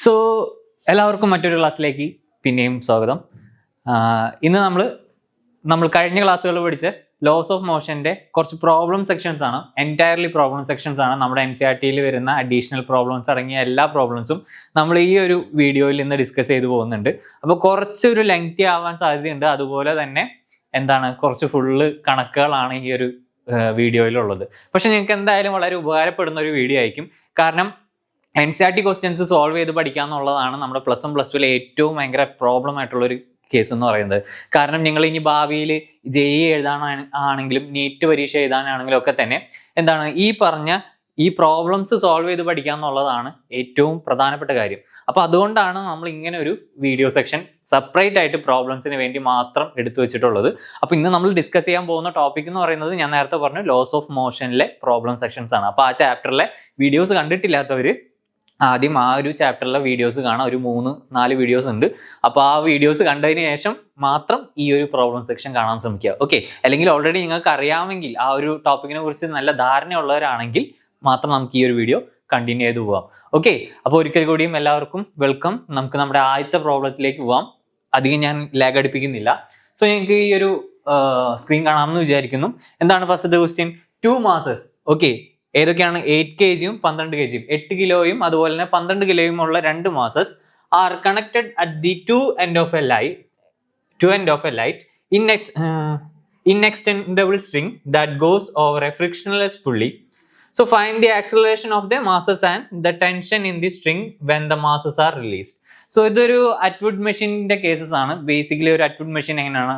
So എല്ലാവർക്കും മറ്റൊരു ക്ലാസ്സിലേക്ക് പിന്നെയും സ്വാഗതം. ഇന്ന് നമ്മൾ കഴിഞ്ഞ ക്ലാസ്സുകളിൽ പഠിച്ച ലോസ് ഓഫ് മോഷന്റെ കുറച്ച് പ്രോബ്ലം സെക്ഷൻസ് ആണ്, എൻറ്റയർലി പ്രോബ്ലം സെക്ഷൻസ് ആണ്. നമ്മുടെ NCERT വരുന്ന അഡീഷണൽ പ്രോബ്ലംസ് അടങ്ങിയ എല്ലാ പ്രോബ്ലംസും നമ്മൾ ഈ ഒരു വീഡിയോയിൽ ഇന്ന് ഡിസ്കസ് ചെയ്തു പോകുന്നുണ്ട്. അപ്പോൾ കുറച്ചൊരു ലെങ്തി ആവാൻ സാധ്യതയുണ്ട്. അതുപോലെ തന്നെ കുറച്ച് ഫുള്ള് കണക്കുകളാണ് ഈ ഒരു വീഡിയോയിലുള്ളത്. പക്ഷെ നിങ്ങൾക്ക് എന്തായാലും വളരെ ഉപകാരപ്പെടുന്ന ഒരു വീഡിയോ ആയിരിക്കും. കാരണം NCERT ക്വസ്റ്റ്യൻസ് സോൾവ് ചെയ്ത് പഠിക്കുക എന്നുള്ളതാണ് നമ്മുടെ പ്ലസ് വൺ പ്ലസ് ടുവിലെ ഏറ്റവും ഭയങ്കര പ്രോബ്ലം ആയിട്ടുള്ളൊരു കേസ് എന്ന് പറയുന്നത്. കാരണം നിങ്ങൾ ഇനി ഭാവിയിൽ JEE എഴുതാനാണെങ്കിലും നീറ്റ് പരീക്ഷ എഴുതാനാണെങ്കിലും ഒക്കെ തന്നെ ഈ പറഞ്ഞ ഈ പ്രോബ്ലംസ് സോൾവ് ചെയ്ത് പഠിക്കുക എന്നുള്ളതാണ് ഏറ്റവും പ്രധാനപ്പെട്ട കാര്യം. അപ്പോൾ അതുകൊണ്ടാണ് നമ്മൾ ഇങ്ങനെ ഒരു വീഡിയോ സെക്ഷൻ സെപ്പറേറ്റ് ആയിട്ട് പ്രോബ്ലംസിന് വേണ്ടി മാത്രം എടുത്തു വെച്ചിട്ടുള്ളത്. അപ്പോൾ ഇന്ന് നമ്മൾ ഡിസ്കസ് ചെയ്യാൻ പോകുന്ന ടോപ്പിക് എന്ന് പറയുന്നത് ഞാൻ നേരത്തെ പറഞ്ഞു ലോസ് ഓഫ് മോഷനിലെ പ്രോബ്ലം സെക്ഷൻസ് ആണ്. അപ്പോൾ ആ ചാപ്റ്ററിലെ വീഡിയോസ് കണ്ടിട്ടില്ലാത്തവർ ആദ്യം ആ ഒരു ചാപ്റ്ററിലെ വീഡിയോസ് കാണാം. ഒരു 3-4 വീഡിയോസ് ഉണ്ട്. അപ്പോൾ ആ വീഡിയോസ് കണ്ടതിന് ശേഷം മാത്രം ഈ ഒരു പ്രോബ്ലം സെക്ഷൻ കാണാൻ ശ്രമിക്കുക. ഓക്കെ, അല്ലെങ്കിൽ ഓൾറെഡി നിങ്ങൾക്ക് അറിയാമെങ്കിൽ ആ ഒരു ടോപ്പിക്കിനെ കുറിച്ച് നല്ല ധാരണയുള്ളവരാണെങ്കിൽ മാത്രം നമുക്ക് ഈ ഒരു വീഡിയോ കണ്ടിന്യൂ ചെയ്ത് പോവാം. ഓക്കെ, അപ്പോൾ ഒരിക്കൽ കൂടിയും എല്ലാവർക്കും വെൽക്കം. നമുക്ക് നമ്മുടെ ആദ്യത്തെ പ്രോബ്ലത്തിലേക്ക് പോവാം. അധികം ഞാൻ ലാഗ് അടുപ്പിക്കുന്നില്ല. സോ ഞങ്ങൾക്ക് ഈ ഒരു സ്ക്രീൻ കാണാമെന്ന് വിചാരിക്കുന്നു. എന്താണ് ഫസ്റ്റത്തെ ക്വസ്റ്റ്യൻ? 2 masses. ഓക്കെ, ഏതൊക്കെയാണ്? 8 kg 12 kg, 8 കിലോയും അതുപോലെ തന്നെ 12 കിലോയും ഉള്ള 2 masses are connected at the two end of a light in extendable string that goes over a frictionless pulley. So find the acceleration of the masses and the tension in the string when the masses are released. So ഇതൊരു Atwood മെഷീനിന്റെ cases ആണ്. Basically ഒരു Atwood machine എങ്ങനെയാണ്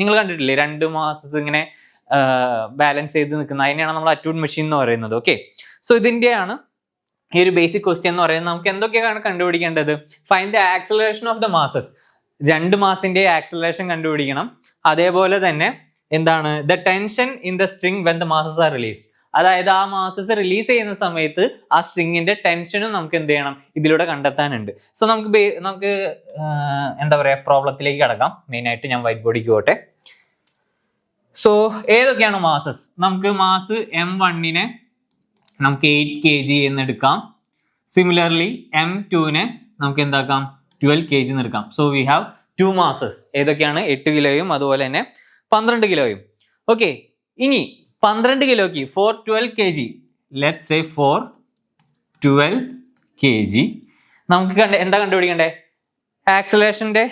നിങ്ങൾ കണ്ടിട്ടില്ലേ? 2 masses ഇങ്ങനെ balance ചെയ്ത് നിൽക്കുന്ന അതിനെയാണ് നമ്മൾ അറ്റ്വുഡ് മെഷീൻ എന്ന് പറയുന്നത്. ഓക്കെ, സോ ഇതിന്റെയാണ് ഈ ഒരു ബേസിക് ക്വസ്റ്റ്യൻ എന്ന് പറയുന്നത്. നമുക്ക് എന്തൊക്കെയാണ് കണ്ടുപിടിക്കേണ്ടത്? Find the acceleration of the masses. 2 മാസിന്റെ ആക്സിലറേഷൻ കണ്ടുപിടിക്കണം. അതേപോലെ തന്നെ the tension in the string when the masses are release. അതായത് ആ മാസസ് റിലീസ് ചെയ്യുന്ന സമയത്ത് ആ സ്ട്രിങ്ങിന്റെ ടെൻഷനും നമുക്ക് എന്ത് ചെയ്യണം, ഇതിലൂടെ കണ്ടെത്താനുണ്ട്. സോ നമുക്ക് പ്രോബ്ലത്തിലേക്ക് കടക്കാം. മെയിൻ ആയിട്ട് ഞാൻ വൈറ്റ് ബോർഡിക്ക് പോട്ടെ. സോ ഏതൊക്കെയാണ് മാസസ്? നമുക്ക് മാസ് M1നെ നമുക്ക് 8 kg എന്ന് എടുക്കാം. സിമിലർലി M2നെ നമുക്ക് 12 kg എന്ന് എടുക്കാം. So we have 2 masses. ഏതൊക്കെയാണ്? 8 കിലോയും അതുപോലെ തന്നെ 12 കിലോയും. ഓക്കെ, ഇനി 12 കിലോയ്ക്ക് for 12 kg, let's say for 12 kg നമുക്ക് കണ്ടുപിടിക്കണ്ടേ? ആക്സിലറേഷന്റെ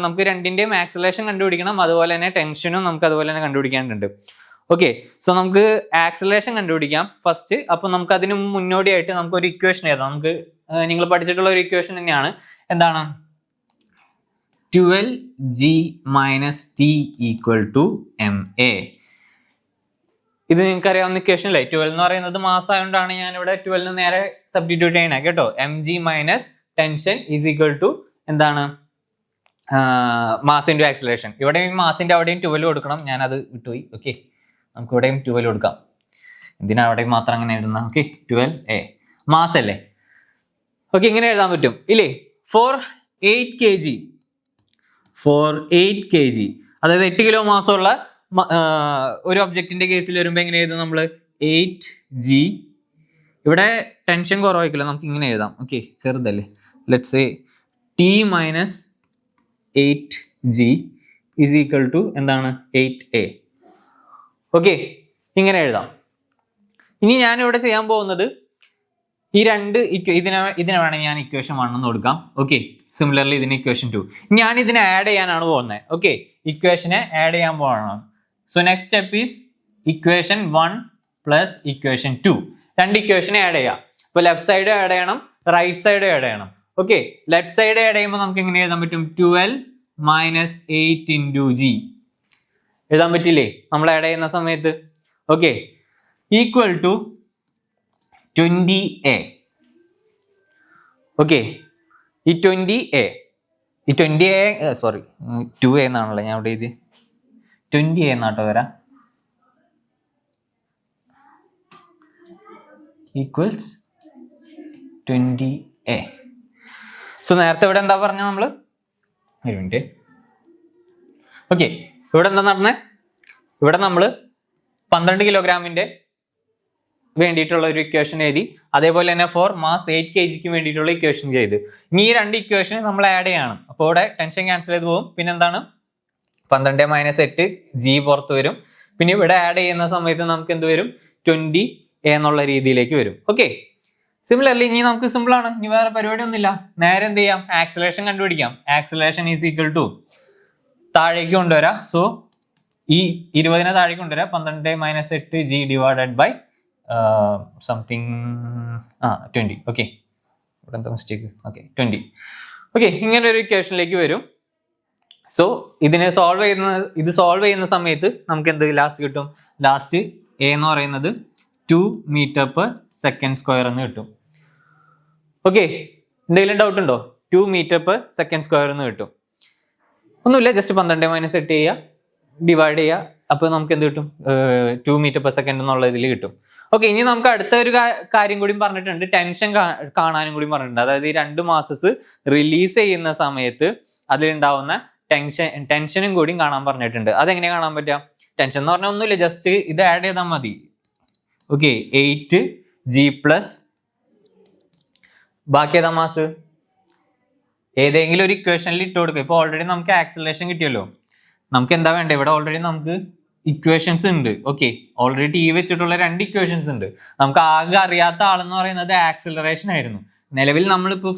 നമുക്ക് രണ്ടിന്റെയും ആക്സിലറേഷൻ കണ്ടുപിടിക്കണം. അതുപോലെ തന്നെ ടെൻഷനും നമുക്ക് അതുപോലെ തന്നെ കണ്ടുപിടിക്കാനുണ്ട്. ഓക്കെ, സോ നമുക്ക് ആക്സിലറേഷൻ കണ്ടുപിടിക്കാം ഫസ്റ്റ്. അപ്പൊ നമുക്ക് അതിന് മുന്നോടിയായിട്ട് നമുക്ക് ഒരു ഇക്വേഷൻ എഴുതാം. നമുക്ക് നിങ്ങൾ പഠിച്ചിട്ടുള്ള ഒരു ഇക്വേഷൻ തന്നെയാണ്. 12g - t = ma. ഇത് നിങ്ങൾക്ക് അറിയാവുന്ന ഇക്വേഷൻ അല്ലേ? 12 എന്ന് പറയുന്നത് മാസ് ആയതുകൊണ്ടാണ് ഞാൻ ഇവിടെ 12 നേരെ സബ്സ്റ്റിറ്റ്യൂട്ട് ചെയ്യണേ കേട്ടോ. mg - tension = mass into acceleration. ഇവിടെയും മാസിന്റെ അവിടെയും 12 കൊടുക്കണം. ഞാൻ അത് വിട്ടുപോയി. ഓക്കെ, നമുക്ക് ഇവിടെയും 12 കൊടുക്കാം. എന്തിനാ അവിടെയും മാത്രം അങ്ങനെ എഴുതുന്ന? ഓക്കെ, 12a മാസ് അല്ലേ? ഓക്കെ, ഇങ്ങനെ എഴുതാൻ പറ്റും ഇല്ലേ? ഫോർ 8 kg അതായത് 8 കിലോ മാസമുള്ള ഒരു ഒബ്ജക്റ്റിന്റെ കേസിൽ വരുമ്പോൾ എങ്ങനെ എഴുതും നമ്മൾ? 8g. ഇവിടെ ടെൻഷൻ കുറവായിരിക്കില്ല, നമുക്ക് ഇങ്ങനെ എഴുതാം. ഓക്കെ, ചെറുതല്ലേ? Let's say t - 8g = 8a. Okay, ഇങ്ങനെ എഴുതാം. ഇനി ഞാനിവിടെ ചെയ്യാൻ പോകുന്നത് ഈ ഇതിനെ വേണമെങ്കിൽ ഞാൻ ഇക്വേഷൻ 1 എന്ന് കൊടുക്കാം. ഓക്കെ, സിമിലർലി ഇതിന് ഇക്വേഷൻ 2. ഞാൻ ഇതിനെ ആഡ് ചെയ്യാനാണ് പോകുന്നത്. ഓക്കെ, ഇക്വേഷനെ ആഡ് ചെയ്യാൻ പോകണം. So next step is equation 1 plus equation 2. 2 ഇക്വേഷനെ ആഡ് ചെയ്യാം. അപ്പൊ ലെഫ്റ്റ് സൈഡ് ആഡ് ചെയ്യണം, റൈറ്റ് സൈഡ് ആഡ് ചെയ്യണം. ഓക്കെ, ലെഫ്റ്റ് സൈഡ് ആഡ് ചെയ്യുമ്പോൾ നമുക്ക് എങ്ങനെ എഴുതാൻ പറ്റും? 12 - 8 × g എഴുതാൻ പറ്റില്ലേ നമ്മൾ ആഡ് ചെയ്യുന്ന സമയത്ത്? Okay, equal to 20a. Okay, ഈ 20a 2a എന്നാണല്ലോ ഞാൻ ഇവിടെ എഴുതി. 20a എന്നാട്ടോ വരാം. Equals 20a. സോ നേരത്തെ ഇവിടെ എന്താ പറഞ്ഞ നമ്മള്? ഒരു മിനിറ്റ്. ഓക്കെ, ഇവിടെ എന്താ നടന്നേ? ഇവിടെ നമ്മള് 12 കിലോഗ്രാമിന്റെ വേണ്ടിയിട്ടുള്ള ഒരു ഇക്വേഷൻ എഴുതി, അതേപോലെ തന്നെ ഫോർ മാസ് 8 kg വേണ്ടിയിട്ടുള്ള ഇക്വേഷൻ ചെയ്ത്. ഇനി ഈ രണ്ട് ഇക്വേഷൻ നമ്മൾ ആഡ് ചെയ്യണം. അപ്പോൾ ഇവിടെ ടെൻഷൻ ക്യാൻസൽ ചെയ്ത് പോകും. പിന്നെ എന്താണ് 12 - 8 g പുറത്ത് വരും. പിന്നെ ഇവിടെ ആഡ് ചെയ്യുന്ന സമയത്ത് നമുക്ക് എന്ത് വരും 20 എന്നുള്ള രീതിയിലേക്ക് വരും. ഓക്കെ, സിമിലർലി ഇനി നമുക്ക് സിമ്പിൾ ആണ്, ഇനി വേറെ പരിപാടി ഒന്നുമില്ല. നേരെ എന്ത് ചെയ്യാം, ആക്സിലറേഷൻ കണ്ടുപിടിക്കാം. ആക്സിലറേഷൻ ഈസ് ഈക്വൽ ടു താഴേക്ക് കൊണ്ടുവരാം. സോ ഈ 20 താഴേക്ക് കൊണ്ടുവരാം. 12 - 8 g divided by something 20. Okay, ഇവിടെ എന്താ മിസ്റ്റേക്ക്? ഓക്കെ 20. ഓക്കെ, ഇങ്ങനെ ഒരു ഇക്വേഷനിലേക്ക് വരും. സോ ഇത് സോൾവ് ചെയ്യുന്ന സമയത്ത് നമുക്ക് എന്ത് ലാസ്റ്റ് കിട്ടും? ലാസ്റ്റ് എ എന്ന് പറയുന്നത് 2 m/s² എന്ന് കിട്ടും. ഓക്കെ, എന്തെങ്കിലും ഡൗട്ട് ഉണ്ടോ? 2 m/s² എന്ന് കിട്ടും. ഒന്നുമില്ല, ജസ്റ്റ് 12 - 8 ചെയ്യുക, ഡിവൈഡ് ചെയ്യുക, അപ്പോൾ നമുക്ക് എന്ത് കിട്ടും? 2 m/s എന്നുള്ള ഇതിൽ കിട്ടും. ഓക്കെ, ഇനി നമുക്ക് അടുത്ത ഒരു കാര്യം കൂടി പറഞ്ഞിട്ടുണ്ട്, ടെൻഷൻ കാണാനും കൂടി പറഞ്ഞിട്ടുണ്ട്. അതായത് ഈ 2 മാസസ് റിലീസ് ചെയ്യുന്ന സമയത്ത് അതിലുണ്ടാവുന്ന ടെൻഷനും കൂടി കാണാൻ പറഞ്ഞിട്ടുണ്ട്. അതെങ്ങനെയാ കാണാൻ പറ്റുക? ടെൻഷൻ എന്ന് പറഞ്ഞാൽ ഒന്നുമില്ല, ജസ്റ്റ് ഇത് ആഡ് ചെയ്താൽ മതി. ഓക്കെ, 8g+ ബാക്കി ഏതാ മാസ്? ഏതെങ്കിലും ഒരു ഇക്വേഷനിൽ ഇട്ട് കൊടുക്കുക. ഇപ്പോൾ ഓൾറെഡി നമുക്ക് ആക്സിലറേഷൻ കിട്ടിയല്ലോ. നമുക്ക് എന്താ വേണ്ടത്? ഇവിടെ ഓൾറെഡി നമുക്ക് ഇക്വേഷൻസ് ഉണ്ട്. ഓക്കെ, ഓൾറെഡി ടി വെച്ചിട്ടുള്ള 2 ഇക്വേഷൻസ് ഉണ്ട്. നമുക്ക് ആകെ അറിയാത്ത ആളെന്ന് പറയുന്നത് ആക്സിലറേഷൻ ആയിരുന്നു. നിലവിൽ നമ്മളിപ്പോൾ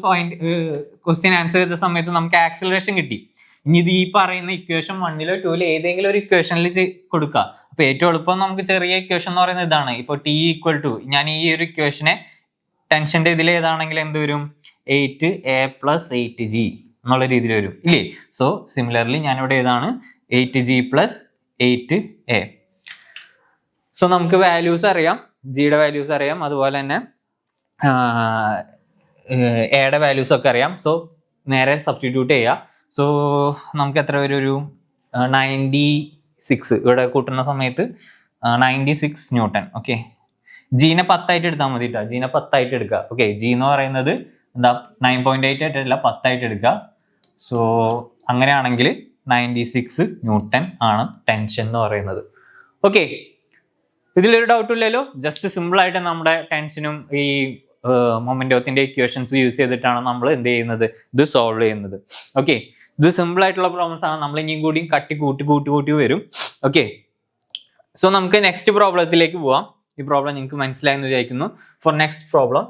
ക്വസ്റ്റ്യൻ ആൻസർ ചെയ്ത സമയത്ത് നമുക്ക് ആക്സിലറേഷൻ കിട്ടി. ഇനി ഇത് ഈ പറയുന്ന ഇക്വേഷൻ 1 - 2 ഏതെങ്കിലും ഒരു ഇക്വേഷനിൽ കൊടുക്കുക. അപ്പൊ ഏറ്റവും എളുപ്പം നമുക്ക് ചെറിയ ഇക്വേഷൻ എന്ന് പറയുന്നത് ഇതാണ്. ഇപ്പൊ T=, ഞാൻ ഈ ഒരു ഇക്വേഷനെ ടെൻഷന്റെ ഇതിൽ ഏതാണെങ്കിൽ എന്ത് വരും? 8a + 8g എന്നുള്ള രീതിയിൽ വരും ഇല്ലേ? സോ സിമിലർലി ഞാനിവിടെ ഏതാണ് 8g + 8a. സോ നമുക്ക് വാല്യൂസ് അറിയാം, ജിയുടെ വാല്യൂസ് അറിയാം, അതുപോലെ തന്നെ എയുടെ വാല്യൂസ് ഒക്കെ അറിയാം. സോ നേരെ സബ്സ്റ്റിറ്റ്യൂട്ട് ചെയ്യുക. സോ നമുക്ക് എത്ര വരും? ഒരു 96 ഇവിടെ കൂട്ടുന്ന സമയത്ത് 96 ന്യൂട്ടൺ. ഓക്കെ, ജീനെ 10 ആയിട്ട് എടുത്താൽ മതി കേട്ടോ. ജീനെ 10 ആയിട്ട് എടുക്കുക. ഓക്കെ, ജി എന്ന് പറയുന്നത് എന്താ 9.8 ആയിട്ടല്ല 10 ആയിട്ട് എടുക്കുക. സോ അങ്ങനെയാണെങ്കിൽ 96 ന്യൂട്ടൺ ആണ് ടെൻഷൻ എന്ന് പറയുന്നത്. ഓക്കെ, ഇതിലൊരു ഡൗട്ടും ഇല്ലല്ലോ. ജസ്റ്റ് സിമ്പിൾ ആയിട്ട് നമ്മുടെ ടെൻഷനും ഈ മൊമെന്റത്തിന്റെ ഇക്വേഷൻസ് യൂസ് ചെയ്തിട്ടാണ് നമ്മൾ എന്ത് ചെയ്യുന്നത്? ഇത് സോൾവ് ചെയ്യുന്നത്. ഓക്കെ, ഇത് സിമ്പിൾ ആയിട്ടുള്ള പ്രോബ്ലംസ് ആണ്. നമ്മൾ ഇനിയും കൂടി കൂട്ടി വരും. ഓക്കെ, സോ നമുക്ക് നെക്സ്റ്റ് പ്രോബ്ലത്തിലേക്ക് പോവാം. ഈ പ്രോബ്ലം നിങ്ങൾക്ക് മനസ്സിലായെന്ന് വിചാരിക്കുന്നു. For next problem,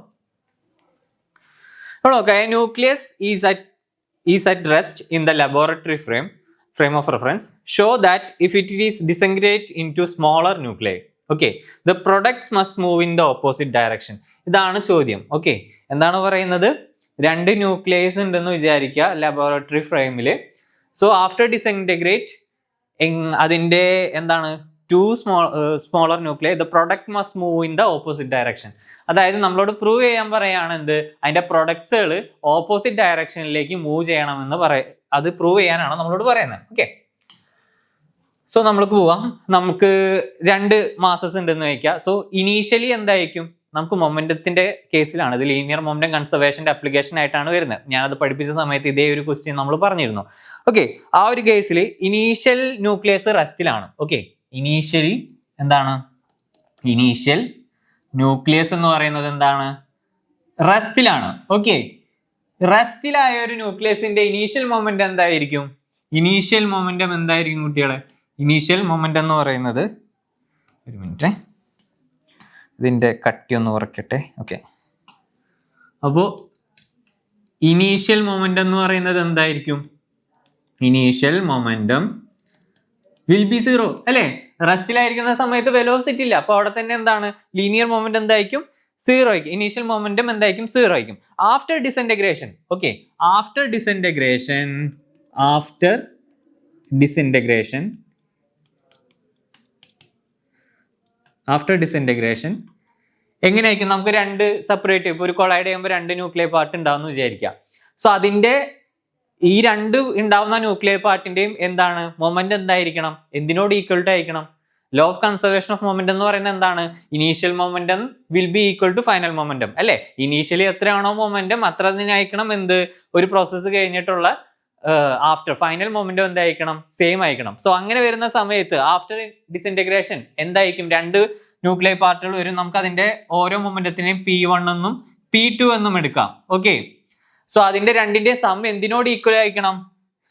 okay, a nucleus is at rest in the laboratory frame of reference. Show that if it is disintegrate into smaller nuclei, okay, the products must move in the opposite direction. ഇതാണ് ചോദ്യം. Okay, എന്താണ് പറയുന്നത്? 2 nucleus ഉണ്ടെന്ന് വിചാരിക്കുക laboratory ഫ്രെയിമിൽ. So after disintegrate അതിന്റെ എന്താണ് 2 smaller nuclei, the product must move in the opposite direction. അതായത് നമ്മളോട് പ്രൂവ് ചെയ്യാൻ പറയാണ് എന്ത്? അതിന്റെ പ്രൊഡക്ട്സുകൾ ഓപ്പോസിറ്റ് ഡയറക്ഷനിലേക്ക് മൂവ് ചെയ്യണമെന്ന് അത് പ്രൂവ് ചെയ്യാനാണ് നമ്മളോട് പറയുന്നത്. ഓക്കെ, സോ നമ്മൾക്ക് പോവാം. നമുക്ക് 2 മാസസ് ഉണ്ടെന്ന് വയ്ക്കുക. സോ ഇനീഷ്യലി എന്തായിരിക്കും? നമുക്ക് മൊമെന്റത്തിന്റെ കേസിലാണ്, ഇത് ലീനിയർ മൊമെന്റം കൺസർവേഷന്റെ അപ്ലിക്കേഷൻ ആയിട്ടാണ് വരുന്നത്. ഞാനത് പഠിപ്പിച്ച സമയത്ത് ഇതേ ഒരു ക്വസ്റ്റ്യൻ നമ്മൾ പറഞ്ഞിരുന്നു. ഓക്കെ, ആ ഒരു കേസിൽ ഇനീഷ്യൽ ന്യൂക്ലിയസ് റെസ്റ്റിലാണ്. ഓക്കെ, ഇനീഷ്യലി എന്താണ്? ഇനീഷ്യൽ ന്യൂക്ലിയസ് എന്ന് പറയുന്നത് എന്താണ്? റെസ്റ്റിലാണ്. ഓക്കെ, റെസ്റ്റിലായ ഒരു ന്യൂക്ലിയസിന്റെ ഇനീഷ്യൽ മൊമെന്റ് എന്തായിരിക്കും? ഇനീഷ്യൽ മൊമെന്റം എന്തായിരിക്കും കുട്ടികളെ? ഇനീഷ്യൽ മൊമെന്റം എന്ന് പറയുന്നത്, ഒരു മിനിറ്റ്, ഇതിന്റെ കട്ടി ഒന്ന് കുറയ്ക്കട്ടെ. ഓക്കെ, അപ്പോൾ ഇനീഷ്യൽ മൊമെന്റം എന്ന് പറയുന്നത് എന്തായിരിക്കും? ഇനീഷ്യൽ മൊമെന്റം വിൽ ബി 0 അല്ലേ? റെസ്റ്റിലായിരിക്കുന്ന സമയത്ത് വെലോസിറ്റി ഇല്ല. അപ്പൊ അവിടെ തന്നെ എന്താണ്? ലീനിയർ മൊമെന്റ് എന്തായിരിക്കും? 0 ആയിരിക്കും. ഇനീഷ്യൽ മൊമെന്റം എന്തായിരിക്കും? 0 ആയിരിക്കും. After disintegration, okay, after disintegration എങ്ങനെയായിരിക്കും? നമുക്ക് 2 സെപ്പറേറ്റ്, ഇപ്പൊ ഒരു കൊളൈഡ് ചെയ്യുമ്പോൾ 2 ന്യൂക്ലിയർ പാർട്ട് ഉണ്ടാവുമെന്ന് വിചാരിക്കാം. സോ അതിന്റെ ഈ 2 ഉണ്ടാവുന്ന ന്യൂക്ലിയർ പാർട്ടിന്റെയും എന്താണ് മൊമെന്റ് എന്തായിരിക്കണം? എന്തിനോട് ഈക്വൽ ടു ആയിരിക്കണം? Law of conservation of moment എന്ന് പറയുന്നത് എന്താണ്? Initial momentum will be equal to final momentum അല്ലെ? ഇനീഷ്യലി എത്രയാണോ മൊമെന്റം അത്ര തന്നെ ആയിരിക്കണം എന്ത്? ഒരു പ്രോസസ്സ് കഴിഞ്ഞിട്ടുള്ള ആഫ്റ്റർ ഫൈനൽ മൊമെന്റം എന്തായിരിക്കണം? സെയിം ആയിരിക്കണം. സോ അങ്ങനെ വരുന്ന സമയത്ത് ആഫ്റ്റർ ഡിസിൻറ്റഗ്രേഷൻ എന്തായിരിക്കും? 2 ന്യൂക്ലിയർ പാർട്ടുകൾ വരും. നമുക്ക് അതിന്റെ ഓരോ മൊമെന്റത്തിനെയും P1 എന്നും P2 എന്നും എടുക്കാം. ഓക്കെ, സോ അതിന്റെ രണ്ടിന്റെ സം എന്തിനോട് ഈക്വൽ ആയിരിക്കണം?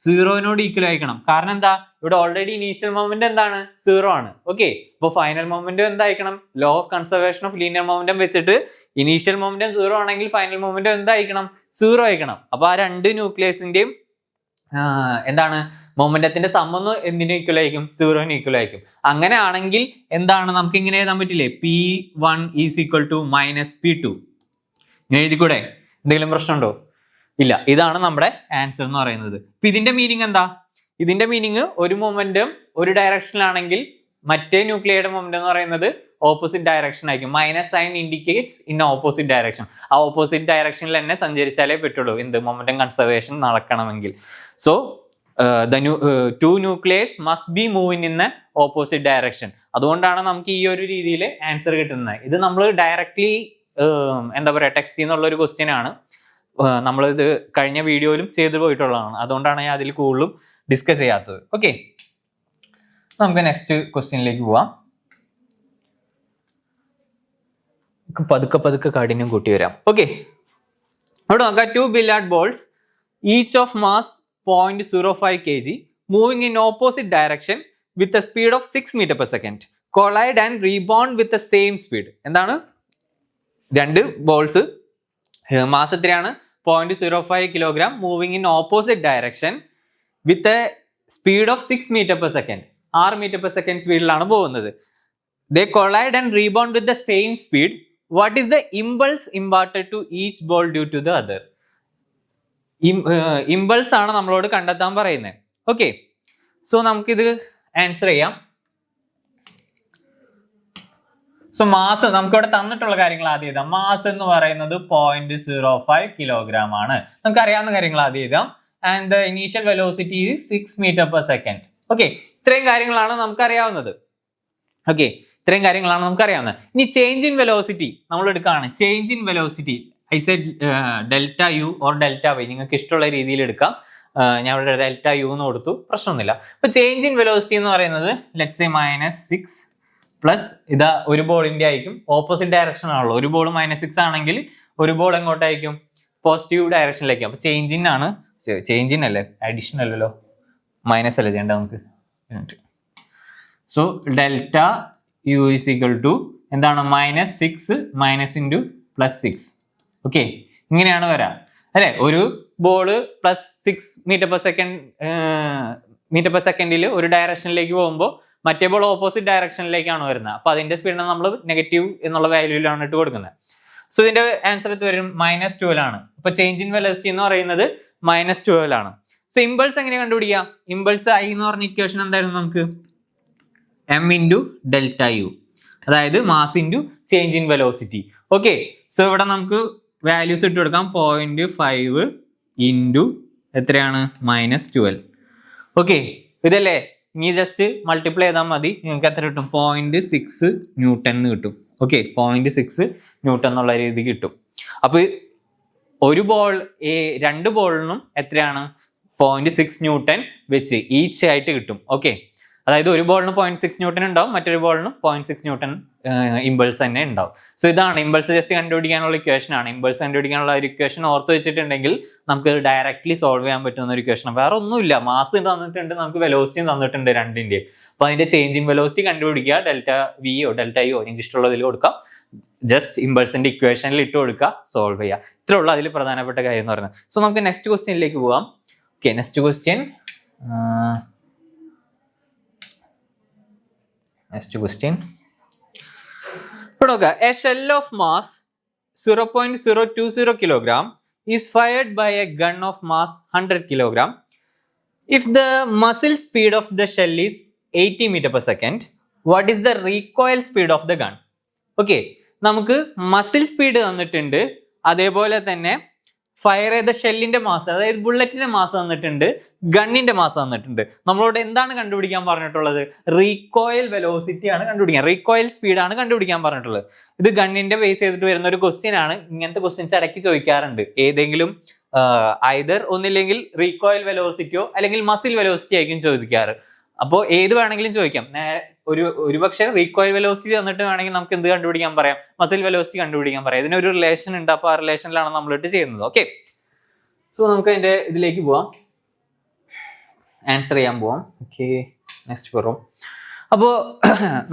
സീറോയിനോട് ഈക്വൽ ആയിരിക്കണം. കാരണം എന്താ, ഇവിടെ ഓൾറെഡി ഇനീഷ്യൽ മൊമെന്റ് എന്താണ്? 0 ആണ്. ഓക്കെ, അപ്പൊ ഫൈനൽ മൊമെന്റ് എന്തായിരിക്കണം? Law of conservation of linear momentum വെച്ചിട്ട് ഇനീഷ്യൽ മൊമെന്റം 0 ആണെങ്കിൽ ഫൈനൽ മൊമെന്റം എന്തായിരിക്കണം? 0 ആയിരിക്കണം. അപ്പൊ ആ രണ്ട് ന്യൂക്ലിയസിന്റെയും എന്താണ് മൊമെന്റത്തിന്റെ സം ഒന്ന് എന്തിന് ഈക്വൽ ആയിരിക്കും? 0ന് ഈക്വൽ ആയിരിക്കും. അങ്ങനെ ആണെങ്കിൽ എന്താണ് നമുക്ക് ഇങ്ങനെ എഴുതാൻ പറ്റില്ലേ? P1 is equal to minus P2. ഇങ്ങനെ എഴുതിക്കൂടെ? എന്തെങ്കിലും പ്രശ്നമുണ്ടോ? ഇല്ല. ഇതാണ് നമ്മുടെ ആൻസർ എന്ന് പറയുന്നത്. ഇപ്പൊ ഇതിന്റെ മീനിങ് എന്താ? ഇതിന്റെ മീനിങ് ഒരു മൊമെന്റം ഒരു ഡയറക്ഷനിലാണെങ്കിൽ മറ്റേ ന്യൂക്ലിയയുടെ മൊമെന്റം എന്ന് പറയുന്നത് ഓപ്പോസിറ്റ് ഡയറക്ഷൻ ആയിരിക്കും. Minus sign indicates in opposite direction. ആ ഓപ്പോസിറ്റ് ഡയറക്ഷനിൽ തന്നെ സഞ്ചരിച്ചാലേ പറ്റുള്ളൂ എന്ത് മൊമെന്റം കൺസർവേഷൻ നടക്കണമെങ്കിൽ. So the two nucleus must be moving in the opposite direction. അതുകൊണ്ടാണ് നമുക്ക് ഈ ഒരു രീതിയിൽ ആൻസർ കിട്ടുന്നത്. ഇത് നമ്മൾ ഡയറക്ട്ലി എന്താ പറയുക ടെക്സ്റ്റ് എന്നുള്ള ഒരു ക്വസ്റ്റ്യൻ ആണ്. നമ്മളിത് കഴിഞ്ഞ വീഡിയോയിലും ചെയ്തു പോയിട്ടുള്ളതാണ്. അതുകൊണ്ടാണ് ഞാൻ അതിൽ കൂടുതലും ഡിസ്കസ് ചെയ്യാത്തത്. ഓക്കെ, നമുക്ക് നെക്സ്റ്റ് ക്വസ്റ്റ്യനിലേക്ക് പോവാം. പതുക്കെ പതുക്കെ കാഠിന്യം കൂട്ടി വരാം. ഓക്കെ, അവിടെ നോക്കാം. 2 billiard balls each of mass 0.05 kg moving in opposite direction with a speed of 6 meter per second collide and rebound with the same speed. എന്താണ്? രണ്ട് ബോൾസ് മാസ് എത്രയാണ്? 0.05 kilogram moving in opposite direction with a speed of 6 metre per second. 6 metre per second സ്പീഡിലാണ് പോകുന്നത്. They collide and rebound with the same speed. What is the impulse imparted to each ball due to the other? Impulse ആണ് നമ്മളോട് കണ്ടെത്താൻ പറയുന്നത്. Okay, so നമുക്കിത് answer ചെയ്യാം. So mass നമുക്കിവിടെ തന്നിട്ടുള്ള കാര്യങ്ങൾ ആദ്യം എഴുതാം. മാസ് എന്ന് പറയുന്നത് 0.05 കിലോഗ്രാം ആണ്. നമുക്ക് അറിയാവുന്ന കാര്യങ്ങൾ ആദ്യം എഴുതാം. And the initial velocity is 6 metre per second. Okay, ഇത്രയും കാര്യങ്ങളാണ് നമുക്ക് അറിയാവുന്നത്. ഓക്കെ, ഇത്രയും കാര്യങ്ങളാണ് നമുക്ക് അറിയാവുന്നത്. ഇനി ചേഞ്ച് ഇൻ വെലോസിറ്റി നമ്മൾ എടുക്കുകയാണ്. Change in velocity I said delta u or delta y, നിങ്ങൾക്ക് ഇഷ്ടമുള്ള രീതിയിൽ എടുക്കാം. ഞാൻ ഇവിടെ ഡെൽറ്റ യു എന്ന് കൊടുത്തു, പ്രശ്നമൊന്നുമില്ല. അപ്പൊ ചേഞ്ച് ഇൻ വെലോസിറ്റി എന്ന് പറയുന്നത് ലെറ്റ്സ് സേ -6 പ്ലസ് ഇതാ ഒരു ബോളിന്റെ ആയിരിക്കും. ഓപ്പോസിറ്റ് ഡയറക്ഷൻ ആണല്ലോ. ഒരു ബോൾ -6 ആണെങ്കിൽ ഒരു ബോൾ എങ്ങോട്ടായിരിക്കും? പോസിറ്റീവ് ഡയറക്ഷനിലേക്കും. അപ്പൊ ചേഞ്ച് ഇൻ ആണ്. ചേഞ്ച് ഇൻ അല്ലേ, അഡീഷൻ അല്ലല്ലോ, മൈനസ് അല്ലേ ചെയ്യേണ്ട നമുക്ക്. So delta u is equal to എന്താണ്? -6 മൈനസ് ഇൻറ്റു +6. ഓക്കെ, ഇങ്ങനെയാണ് വരാം അല്ലെ. ഒരു ബോള് +6 മീറ്റർ പെർ സെക്കൻഡിൽ ഒരു ഡയറക്ഷനിലേക്ക് പോകുമ്പോൾ മറ്റേ ബോൾ ഓപ്പോസിറ്റ് ഡയറക്ഷനിലേക്കാണ് വരുന്നത്. അപ്പൊ അതിന്റെ സ്പീഡിനെ നമ്മൾ നെഗറ്റീവ് എന്നുള്ള വാല്യൂയിലാണ് ഇട്ട് കൊടുക്കുന്നത്. സോ ഇതിന്റെ ആൻസർ വരും -12 ആണ്. അപ്പൊ ചേഞ്ച് ഇൻ വെലോസിറ്റി എന്ന് പറയുന്നത് -12 ആണ്. സോ ഇമ്പൾസ് എങ്ങനെ കണ്ടുപിടിക്കാം? ഇമ്പൾസ് I എന്ന് പറഞ്ഞ ഇക്വേഷൻ എന്തായിരുന്നു നമുക്ക്? m ഇൻറ്റു ഡെൽറ്റ യു, അതായത് mass into change in velocity. Okay, so ഇവിടെ നമുക്ക് വാല്യൂസ് ഇട്ട് കൊടുക്കാം. 0.5 ഇൻറ്റു എത്രയാണ്? -12. ഓക്കെ, ഇതല്ലേ? ഇനി ജസ്റ്റ് മൾട്ടിപ്ലൈ ചെയ്താൽ മതി. നിങ്ങൾക്ക് എത്ര കിട്ടും? 0.6 ന്യൂട്ടൺ എന്ന് കിട്ടും. ഓക്കെ, 0.6 ന്യൂട്ടൺ എന്നുള്ള രീതി കിട്ടും. അപ്പൊ ഒരു ബോൾ രണ്ട് ബോളിനും എത്രയാണ്? 0.6 ന്യൂട്ടൺ വെച്ച് ഈച്ച് ആയിട്ട് കിട്ടും. ഓക്കെ, അതായത് ഒരു ബോളിന് 0.6 ന്യൂട്ടൺ ഉണ്ടാവും, മറ്റൊരു ബോളിന് 0.6 ന്യൂട്ടൺ ഇമ്പൾസ് തന്നെ ഉണ്ടാവും. സോ ഇതാണ് ഇമ്പൾസ് ജസ്റ്റ് കണ്ടുപിടിക്കാനുള്ള ഇക്വേഷൻ ആണ്. ഇമ്പൾസ് കണ്ടുപിടിക്കാനുള്ള ഒരു ഇക്വേഷൻ ഓർത്ത് വെച്ചിട്ടുണ്ടെങ്കിൽ നമുക്ക് ഡയറക്ട്ലി സോൾവ് ചെയ്യാൻ പറ്റുന്ന ഒരു ഇക്വേഷൻ. വേറെ ഒന്നുമില്ല, മാസ് തന്നിട്ടുണ്ട്, നമുക്ക് വെലോസിറ്റിയും തന്നിട്ടുണ്ട് രണ്ടിന്റെ. അപ്പൊ അതിന്റെ ചേഞ്ച് ഇൻ വെലോസിറ്റി കണ്ടുപിടിക്കുക. ഡെൽറ്റ വിയോ ഡെൽറ്റ യോ നിങ്ങൾക്ക് ഇഷ്ടമുള്ളതിൽ കൊടുക്കാം. ജസ്റ്റ് ഇമ്പൾസിന്റെ ഇക്വേഷനിൽ ഇട്ട് കൊടുക്കുക, സോൾവ് ചെയ്യുക. ഇത്രേ ഉള്ളൂ അതിൽ പ്രധാനപ്പെട്ട കാര്യം എന്ന് പറയുന്നത്. സോ നമുക്ക് നെക്സ്റ്റ് ക്വസ്റ്റ്യനിലേക്ക് പോവാം. Okay, next question. A shell of mass 0.020 kilogram is fired by a gun of mass 100 kilogram. If the muzzle speed of the shell is 80 meter per second, what is the recoil speed of the gun? Okay, നമുക്ക് muscle speed തന്നിട്ടുണ്ട്, അതേപോലെ തന്നെ fire ചെയ്ത ഷെല്ലിന്റെ mass, അതായത് ബുള്ളറ്റിന്റെ mass തന്നിട്ടുണ്ട്, ഗണ്ണിന്റെ mass തന്നിട്ടുണ്ട്. നമ്മളോട് എന്താണ് കണ്ടുപിടിക്കാൻ പറഞ്ഞിട്ടുള്ളത്? റീകോയിൽ വെലോസിറ്റി ആണ് കണ്ടുപിടിക്കാൻ, റീകോയിൽ സ്പീഡ് ആണ് കണ്ടുപിടിക്കാൻ പറഞ്ഞിട്ടുള്ളത്. ഇത് ഗണ്ണിന്റെ ബേസ് ചെയ്തിട്ട് വരുന്ന ഒരു ക്വസ്റ്റ്യൻ ആണ്. ഇങ്ങനത്തെ ക്വസ്റ്റ്യൻസ് ഇടയ്ക്ക് ചോദിക്കാറുണ്ട്. ഏതെങ്കിലും ഐദർ ഒന്നില്ലെങ്കിൽ റീകോയിൽ വെലോസിറ്റിയോ അല്ലെങ്കിൽ മസിൽ വെലോസിറ്റി ആയിരിക്കും ചോദിക്കാറ്. അപ്പോൾ ഏത് വേണമെങ്കിലും ചോദിക്കാം. ഒരുപക്ഷെ റീകോയിൽ വെലോസിറ്റി തന്നിട്ട് വേണമെങ്കിൽ നമുക്ക് എന്ത് കണ്ടുപിടിക്കാൻ പറയാം, മസിൽ വെലോസിറ്റി കണ്ടുപിടിക്കാൻ പറയാം. ഇതിനൊരു റിലേഷൻ ഉണ്ട്. അപ്പോൾ ആ റിലേഷനിലാണ് നമ്മളിട്ട് ചെയ്യുന്നത്. ഓക്കെ, സോ നമുക്ക് അതിന്റെ ഇതിലേക്ക് പോവാം, ആൻസർ ചെയ്യാൻ പോവാം. ഓക്കെ, നെക്സ്റ്റ് പറയും. അപ്പോൾ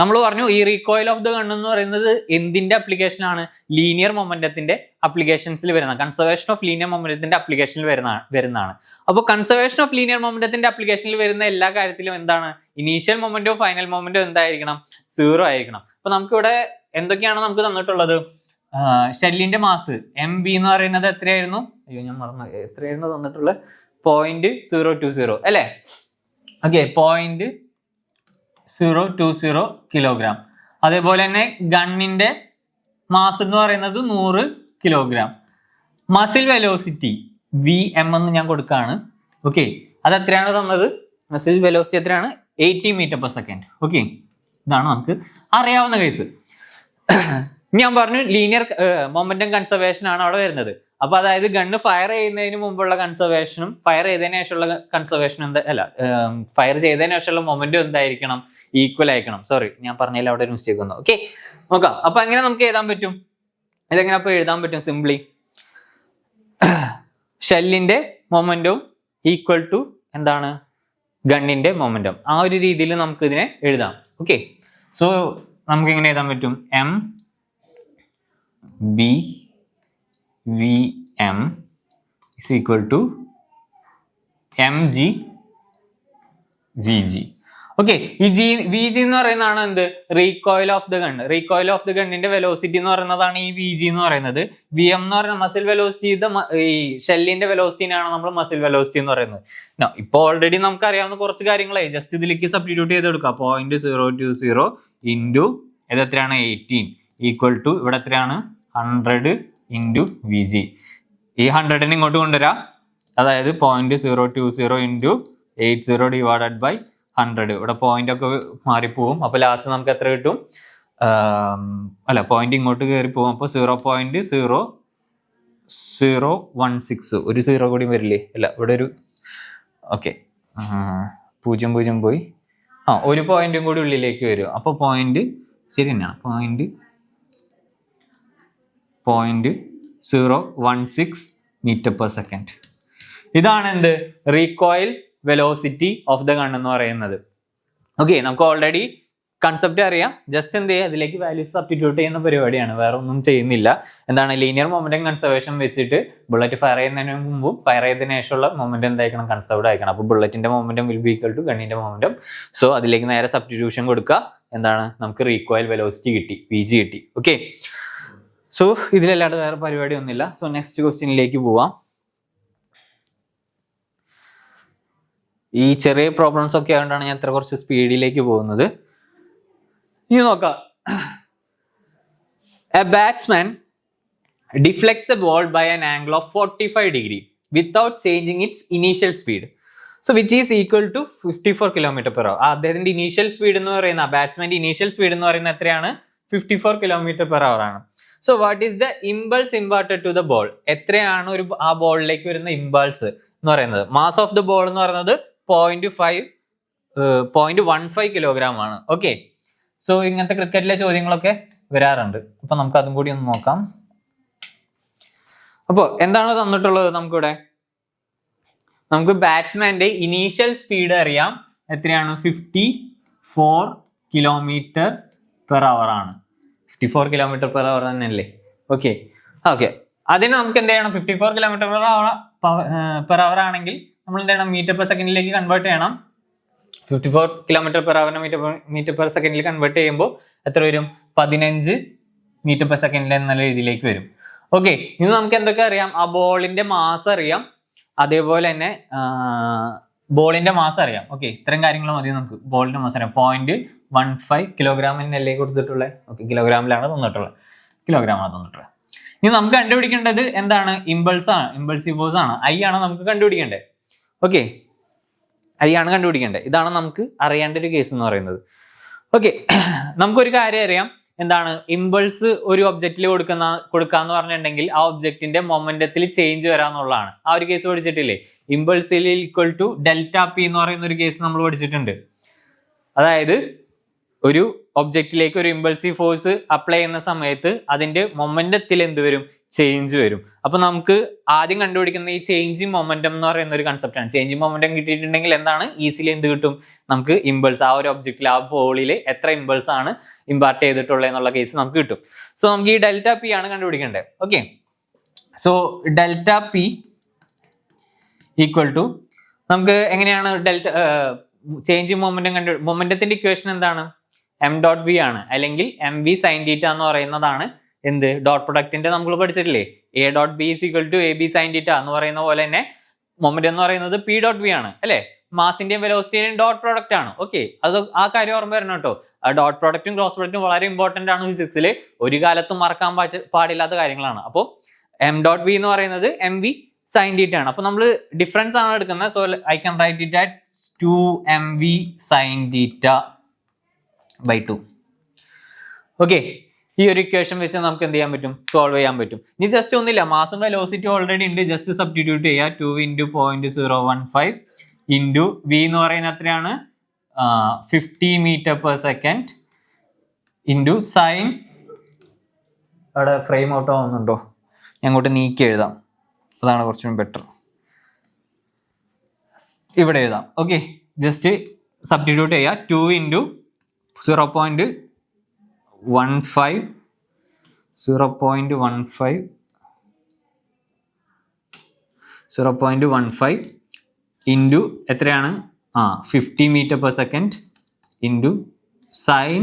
നമ്മൾ പറഞ്ഞു ഈ റീകോയിൽ ഓഫ് ദ ഗൺ എന്ന് പറയുന്നത് എന്തിന്റെ അപ്ലിക്കേഷൻ ആണ്, ലീനിയർ മൊമെന്റത്തിന്റെ അപ്ലിക്കേഷൻസിൽ വരുന്ന, കൺസർവേഷൻ ഓഫ് ലീനിയർ മൊമെന്റത്തിന്റെ അപ്ലിക്കേഷനിൽ വരുന്നതാണ്. അപ്പോൾ കൺസർവേഷൻ ഓഫ് ലീനിയർ മൊമെന്റത്തിന്റെ അപ്ലിക്കേഷനിൽ വരുന്ന എല്ലാ കാര്യത്തിലും എന്താണ്, ഇനീഷ്യൽ മൊമെന്റോ ഫൈനൽ മൊമെന്റോ എന്തായിരിക്കണം, 0 ആയിരിക്കണം. അപ്പൊ നമുക്കിവിടെ എന്തൊക്കെയാണ് നമുക്ക് തന്നിട്ടുള്ളത്, ഷെല്ലിന്റെ മാസ് MB എന്ന് പറയുന്നത് എത്രയായിരുന്നു, അയ്യോ ഞാൻ മറന്നു, എത്രയായിരുന്നു തന്നിട്ടുള്ളത്, 0.020 അല്ലേ. Okay, 0.020 kilogram. അതേപോലെ തന്നെ ഗണ്ണിന്റെ മാസ് എന്ന് പറയുന്നത് 100 കിലോഗ്രാം. മസിൽ വെലോസിറ്റി VM എന്ന് ഞാൻ കൊടുക്കുകയാണ്. ഓക്കെ, അത് എത്രയാണ് തന്നത്, മസിൽ വെലോസിറ്റി എത്രയാണ്, 80 മീറ്റർ പെർ സെക്കൻഡ്. ഓക്കെ, ഇതാണ് നമുക്ക് അറിയാവുന്ന കേസ്. ഞാൻ പറഞ്ഞു ലീനിയർ മൊമെന്റം കൺസർവേഷൻ ആണ് അവിടെ വരുന്നത്. അപ്പൊ അതായത് ഗണ്ണ് ഫയർ ചെയ്യുന്നതിന് മുമ്പുള്ള കൺസർവേഷനും ഫയർ ചെയ്തതിനു ശേഷമുള്ള കൺസർവേഷനും ഫയർ ചെയ്തതിനു ശേഷമുള്ള മൊമെന്റും എന്തായിരിക്കണം, ഈക്വൽ ആയിരിക്കണം. സോറി, ഞാൻ പറഞ്ഞതിൽ അവിടെ ഒരു മിസ്റ്റേക്ക് വന്നു. ഓക്കെ, നോക്കാം. അപ്പൊ എങ്ങനെ നമുക്ക് എഴുതാൻ പറ്റും, ഇതെങ്ങനെ അപ്പൊ എഴുതാൻ പറ്റും, സിംപ്ലി ഷെല്ലിന്റെ മൊമെന്റും ഈക്വൽ ടു എന്താണ്, ഗണ്ണിന്റെ മൊമെന്റം. ആ ഒരു രീതിയിൽ നമുക്ക് ഇതിനെ എഴുതാം. ഓക്കെ, സോ നമുക്ക് എങ്ങനെ എഴുതാൻ പറ്റും, MBVM is equal to MGVG. Okay, ഈ VG എന്ന് പറയുന്നതാണ് എന്ത്, recoil of the gun. Recoil of the ഗണ്ണിന്റെ വെലോസിറ്റി എന്ന് പറയുന്നതാണ് ഈ VG എന്ന് പറയുന്നത്. VM എന്ന് പറയുന്ന മസിൽ വെലോസിറ്റി, ഈ ഷെല്ലിന്റെ വെലോസിറ്റിനാണ് നമ്മൾ മസിൽ വെലോസിറ്റി എന്ന് പറയുന്നത്. ഇപ്പൊ ഓൾറെഡി നമുക്ക് അറിയാവുന്ന കുറച്ച് കാര്യങ്ങളായി, ജസ്റ്റ് ഇതിലേക്ക് സബ്സ്റ്റിറ്റ്യൂട്ട് ചെയ്ത് കൊടുക്കുക. 0.020 ഇൻറ്റു ഇത് എത്രയാണ്, 18 ഈക്വൽ ടു ഇവിടെ എത്രയാണ്, 100 ഇൻറ്റു VG. ഈ 100നെ ഇങ്ങോട്ട് കൊണ്ടുവരാം, അതായത് 0.020 ഇൻറ്റു 80 ഡിവൈഡഡ് ബൈ 100. ഇവിടെ പോയിന്റ് ഒക്കെ മാറിപ്പോവും. അപ്പൊ ലാസ്റ്റ് നമുക്ക് എത്ര കിട്ടും, പോയിന്റ് ഇങ്ങോട്ട് കയറി പോകും. അപ്പൊ 0.0016, ഒരു 0 കൂടി വരില്ലേ, അല്ല ഇവിടെ ഒരു, ഓക്കെ 0 പോയി, ഒരു പോയിന്റും കൂടി ഉള്ളിലേക്ക് വരും. അപ്പൊ പോയിന്റ് ശരി തന്നെയാണ്, 0.016 മീറ്റർ പെർ സെക്കൻഡ്. ഇതാണ് എന്ത്, recoil velocity of the gun എന്ന് പറയുന്നത്. ഓക്കെ, നമുക്ക് ഓൾറെഡി കൺസെപ്റ്റ് അറിയാം. ജസ്റ്റ് എന്ത് ചെയ്യുക, അതിലേക്ക് വാല്യൂസ് സബ്സ്റ്റിറ്റ്യൂട്ട് ചെയ്യുന്ന പരിപാടിയാണ്, വേറെ ഒന്നും ചെയ്യുന്നില്ല. എന്താണ്, ലീനിയർ മൊമെന്റം കൺസർവേഷൻ വെച്ചിട്ട് ബുള്ളറ്റ് ഫയർ ചെയ്യുന്നതിന് മുമ്പും ഫയർ ചെയ്തതിനു ശേഷമുള്ള മൊമെന്റം എന്തായിരിക്കണം, കൺസർവ്ഡ് ആയിരിക്കണം. അപ്പോൾ ബുള്ളറ്റിന്റെ momentum will be equal to ഗണ്ണിന്റെ മൊമെന്റം. സോ അതിലേക്ക് നേരെ സബ്സ്റ്റിറ്റ്യൂഷൻ കൊടുക്കുക, എന്താണ്, നമുക്ക് റീകോയിൽ വെലോസിറ്റി കിട്ടി, VG കിട്ടി. ഓക്കെ, സോ ഇതിലല്ലാതെ വേറെ പരിപാടി ഒന്നുമില്ല. സോ നെക്സ്റ്റ് ക്വസ്റ്റ്യനിലേക്ക് പോവാം. ഈ ചെറിയ പ്രോബ്ലംസ് ഒക്കെ ആയതുകൊണ്ടാണ് ഞാൻ ഇത്ര കുറച്ച് സ്പീഡിലേക്ക് പോകുന്നത്. ഇനി നോക്കാം. A batsman deflects a ball by an angle of 45 degree without changing its initial speed, so which is equal to 54 km/h. അദ്ദേഹത്തിന്റെ ഇനീഷ്യൽ സ്പീഡ് എന്ന് പറയുന്ന, ബാറ്റ്സ്മാന്റെ ഇനീഷ്യൽ സ്പീഡ് എന്ന് പറയുന്നത് എത്രയാണ്, 54 km/h ആണ്. So what is the impulse imparted to the ball, എത്രയാണ് ആ ബോളിലേക്ക് വരുന്ന ഇമ്പൾസ് എന്ന് പറയുന്നത്. മാസ് ഓഫ് ദ ബോൾ എന്ന് പറയുന്നത് 0.15 കിലോഗ്രാം ആണ്. ഓക്കെ, സോ ഇങ്ങനത്തെ ക്രിക്കറ്റിലെ ചോദ്യങ്ങളൊക്കെ വരാറുണ്ട്. അപ്പൊ നമുക്ക് അതും കൂടി ഒന്ന് നോക്കാം. അപ്പോൾ എന്താണ് തന്നിട്ടുള്ളത്, നമുക്ക് ബാറ്റ്സ്മാന്റെ ഇനീഷ്യൽ സ്പീഡ് അറിയാം, എത്രയാണ്, 54 km/h ആണ്. 54 km/h തന്നെയല്ലേ. ഓക്കെ, അതിന് നമുക്ക് എന്ത് ചെയ്യണം, 54 km/h ആണെങ്കിൽ നമ്മൾ എന്ത് ചെയ്യണം, മീറ്റർ പെർ സെക്കൻഡിലേക്ക് കൺവേർട്ട് ചെയ്യണം. 54 km/h മീറ്റർ പെർ സെക്കൻഡിൽ കൺവേർട്ട് ചെയ്യുമ്പോൾ എത്ര വരും, 15 മീറ്റർ പെർ സെക്കൻഡിൽ എന്നുള്ള രീതിയിലേക്ക് വരും. ഓക്കെ, ഇനി നമുക്ക് എന്തൊക്കെ അറിയാം, ആ ബോളിന്റെ മാസ് അറിയാം, അതേപോലെ തന്നെ ബോളിന്റെ മാസ് അറിയാം. ഓക്കെ, ഇത്തരം കാര്യങ്ങൾ മതി നമുക്ക്. ബോളിന്റെ മാസ് അറിയാം, 0.15 കിലോഗ്രാമിനല്ലേ കൊടുത്തിട്ടുള്ളത്. ഓക്കെ, കിലോഗ്രാമിലാണ് തന്നിട്ടുള്ളത്. ഇനി നമുക്ക് കണ്ടുപിടിക്കേണ്ടത് എന്താണ്, ഇമ്പൾസീവ് ഫോഴ്സ് ആണ്. I ആണ് നമുക്ക് കണ്ടുപിടിക്കേണ്ടത്. ഓക്കെ, I ആണ് കണ്ടുപിടിക്കേണ്ടത്. ഇതാണ് നമുക്ക് അറിയേണ്ട ഒരു കേസ് എന്ന് പറയുന്നത്. ഓക്കെ, നമുക്കൊരു കാര്യം അറിയാം, എന്താണ്, ഇമ്പൾസ് ഒരു ഒബ്ജക്റ്റിൽ കൊടുക്കാന്ന് പറഞ്ഞിട്ടുണ്ടെങ്കിൽ ആ ഒബ്ജക്റ്റിന്റെ മൊമെന്റത്തിൽ ചേഞ്ച് വരാന്നുള്ളതാണ്. ആ ഒരു കേസ് പഠിച്ചിട്ടില്ലേ, ഇമ്പൾസിൽ ഈക്വൽ ടു ΔP എന്ന് പറയുന്ന ഒരു കേസ് നമ്മൾ പഠിച്ചിട്ടുണ്ട്. അതായത് ഒരു ഒബ്ജക്റ്റിലേക്ക് ഒരു ഇമ്പൾസീവ് ഫോഴ്സ് അപ്ലൈ ചെയ്യുന്ന സമയത്ത് അതിന്റെ മൊമെന്റത്തിൽ എന്ത് വരും, ചേഞ്ച് വരും. അപ്പൊ നമുക്ക് ആദ്യം കണ്ടുപിടിക്കുന്ന ഈ ചേഞ്ചിങ് മൊമെന്റം എന്ന് പറയുന്ന ഒരു കൺസെപ്റ്റ് ആണ്. ചേഞ്ചിങ് മൊമെന്റം കിട്ടിയിട്ടുണ്ടെങ്കിൽ എന്താണ്, ഈസിലി എന്ത് കിട്ടും, നമുക്ക് ഇമ്പൾസ് ആ ഒരു ഒബ്ജക്റ്റിൽ ആ ബോളിൽ എത്ര ഇമ്പൾസ് ആണ് ഇമ്പാർട്ട് ചെയ്തിട്ടുള്ളത് എന്നുള്ള കേസ് നമുക്ക് കിട്ടും. സോ നമുക്ക് ഈ ഡെൽറ്റ പി ആണ് കണ്ടുപിടിക്കേണ്ടത്. Okay, so delta p equal to നമുക്ക് എങ്ങനെയാണ് ഡെൽറ്റ ചേഞ്ച് മൊമെന്റത്തിന്റെ ഇക്വേഷൻ എന്താണ്, എം ഡോട്ട് ബി ആണ്, അല്ലെങ്കിൽ എം വി സൈൻ തീറ്റ എന്ന് പറയുന്നതാണ് എന്ത്, ഡോട്ട് പ്രൊഡക്റ്റിന്റെ നമ്മൾ പഠിച്ചിട്ടില്ലേ, A dot B is equal to A B sine theta എന്ന് പറയുന്ന പോലെ തന്നെ മൊമെന്റ് എന്ന് പറയുന്നത് പി ഡോട്ട് ബി ആണ് അല്ലെ, മാസിന്റെയും വെലോസിറ്റിയുടെയും ഡോട്ട് പ്രൊഡക്റ്റ് ആണ്. ഓക്കെ, അത് ആ കാര്യം ഓർമ്മ വരണം കേട്ടോ. ആ ഡോട്ട് പ്രൊഡക്റ്റും ക്രോസ് പ്രൊഡക്റ്റും വളരെ ഇമ്പോർട്ടന്റ് ആണ് ഫിസിക്സിൽ, ഒരു കാലത്തും മറക്കാൻ പാടില്ലാത്ത കാര്യങ്ങളാണ്. അപ്പോൾ എം ഡോട്ട് ബി എന്ന് പറയുന്നത് എം വി സൈൻ തീറ്റ ആണ്. അപ്പൊ നമ്മൾ ഡിഫറൻസ് ആണ് എടുക്കുന്നത്. So I can write it at 2mv sine theta by 2. Okay, ഈ ഒരു ഇക്വേഷൻ വെച്ച് നമുക്ക് എന്ത് ചെയ്യാൻ പറ്റും, സോൾവ് ചെയ്യാൻ പറ്റും. ഇനി ജസ്റ്റ് ഒന്നില്ല, മാസും വെലോസിറ്റി ഓൾറെഡി ഉണ്ട്, ജസ്റ്റ് സബ്സ്റ്റിറ്റ്യൂട്ട് ചെയ്യുക. 2 × 0.015 ഇൻറ്റു വി എന്ന് പറയുന്നത് എത്രയാണ്, 50 m/s ഇൻറ്റു സൈൻ, അവിടെ ഫ്രെയിം ഔട്ട് ആവുന്നുണ്ടോ, ഞാൻ അങ്ങോട്ട് നീക്കി എഴുതാം, അതാണ് കുറച്ചും ബെറ്റർ. ഇവിടെ എഴുതാം. ഓക്കെ, ജസ്റ്റ് സബ്സ്റ്റിറ്റ്യൂട്ട് ചെയ്യുക. 2 × 0.15 ഇൻറ്റു എത്രയാണ്, 50 m/s ഇൻറ്റു സൈൻ,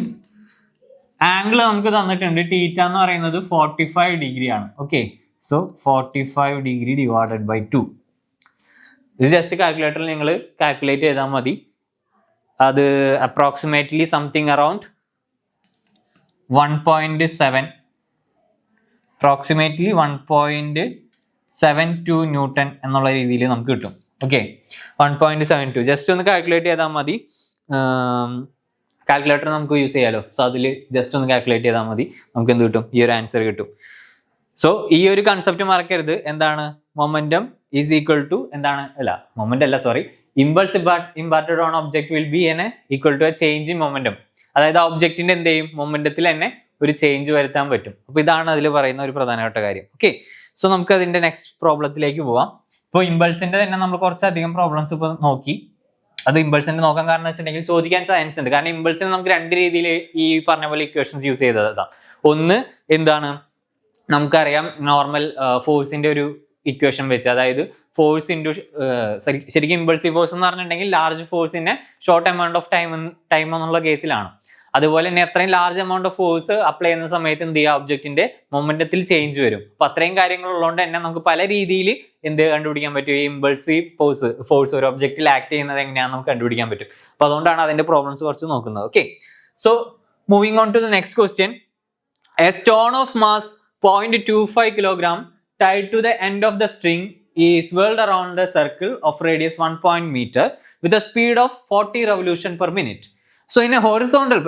ആംഗിൾ നമുക്ക് തന്നിട്ടുണ്ട്, തീറ്റ എന്ന് പറയുന്നത് 45 ഡിഗ്രി ആണ്. Okay, so 45 degree divided by 2. ഇത് ജസ്റ്റ് കാൽക്കുലേറ്ററിൽ നിങ്ങൾ കാൽക്കുലേറ്റ് ചെയ്താൽ മതി. അത് approximately something around 1.7, approximately 1.72 newton എന്നുള്ള രീതിയിൽ നമുക്ക് കിട്ടും. ഓക്കെ, 1.72 ജസ്റ്റ് ഒന്ന് കാൽക്കുലേറ്റ് ചെയ്താൽ മതി. കാൽക്കുലേറ്റർ നമുക്ക് യൂസ് ചെയ്യാലോ, സോ അതിൽ ജസ്റ്റ് ഒന്ന് കാൽക്കുലേറ്റ് ചെയ്താൽ മതി, നമുക്ക് എന്ത് കിട്ടും, ഈ ഒരു ആൻസർ കിട്ടും. സോ ഈ ഒരു കൺസെപ്റ്റ് മറക്കരുത്. എന്താണ്, മൊമെന്റം ഈസ് ഈക്വൽ ടു എന്താണ്, അല്ല മൊമെന്റ് അല്ല sorry, impulse imparted on object will be equal to a change in momentum. അതായത് ആ ഒബ്ജക്റ്റിന്റെ എന്ത് ചെയ്യും, മൊമെന്റത്തിൽ തന്നെ ഒരു ചേഞ്ച് വരുത്താൻ പറ്റും. അപ്പൊ ഇതാണ് അതിൽ പറയുന്ന ഒരു പ്രധാനപ്പെട്ട കാര്യം. ഓക്കെ, സോ നമുക്ക് അതിന്റെ നെക്സ്റ്റ് പ്രോബ്ലത്തിലേക്ക് പോവാം. ഇപ്പോൾ ഇമ്പൾസിന്റെ തന്നെ നമ്മൾ കുറച്ചധികം പ്രോബ്ലംസ് ഇപ്പോൾ നോക്കി. അത് ഇമ്പൾസിന്റെ നോക്കാൻ കാരണം വെച്ചിട്ടുണ്ടെങ്കിൽ ചോദിക്കാൻ ചാൻസ് ഉണ്ട്. കാരണം ഇമ്പൾസിന് നമുക്ക് രണ്ട് രീതിയിൽ ഈ പറഞ്ഞ പോലെ ഇക്വേഷൻസ് യൂസ് ചെയ്തതാണ്. ഒന്ന് എന്താണ്, നമുക്കറിയാം നോർമൽ ഫോഴ്സിന്റെ ഒരു ഇക്വേഷൻ വെച്ച്, അതായത് ഫോഴ്സ് ഇൻറ്റു ശരിക്കും ഇമ്പൾസീവ് ഫോഴ്സ് എന്ന് പറഞ്ഞിട്ടുണ്ടെങ്കിൽ ലാർജ് ഫോഴ്സിനെ ഷോർട്ട് എമൗണ്ട് ഓഫ് ടൈം എന്നുള്ള കേസിലാണ്. അതുപോലെ തന്നെ എത്രയും large amount of force apply ചെയ്യുന്ന സമയത്ത് എന്ത് ചെയ്യുക, ഒബ്ജക്റ്റിന്റെ മൊമെന്റത്തിൽ ചേഞ്ച് വരും. അപ്പൊ അത്രയും കാര്യങ്ങൾ ഉള്ളതുകൊണ്ട് തന്നെ നമുക്ക് പല രീതിയിൽ എന്ത് കണ്ടുപിടിക്കാൻ പറ്റും, ഈ ഇമ്പൾസീവ് ഫോഴ്സ് ഒരു ഒബ്ജക്റ്റിൽ ആക്ട് ചെയ്യുന്നത് എങ്ങനെയാണെന്ന് നമുക്ക് കണ്ടുപിടിക്കാൻ പറ്റും. അപ്പൊ അതുകൊണ്ടാണ് അതിന്റെ പ്രോബ്ലംസ് കുറച്ച് നോക്കുന്നത്. Okay, so moving on to the next question. A stone of mass 0.25 kg tied to the end of the string is whirled around the circle of radius 1 meter with a speed of 40 revolution per minute. So in a horizontal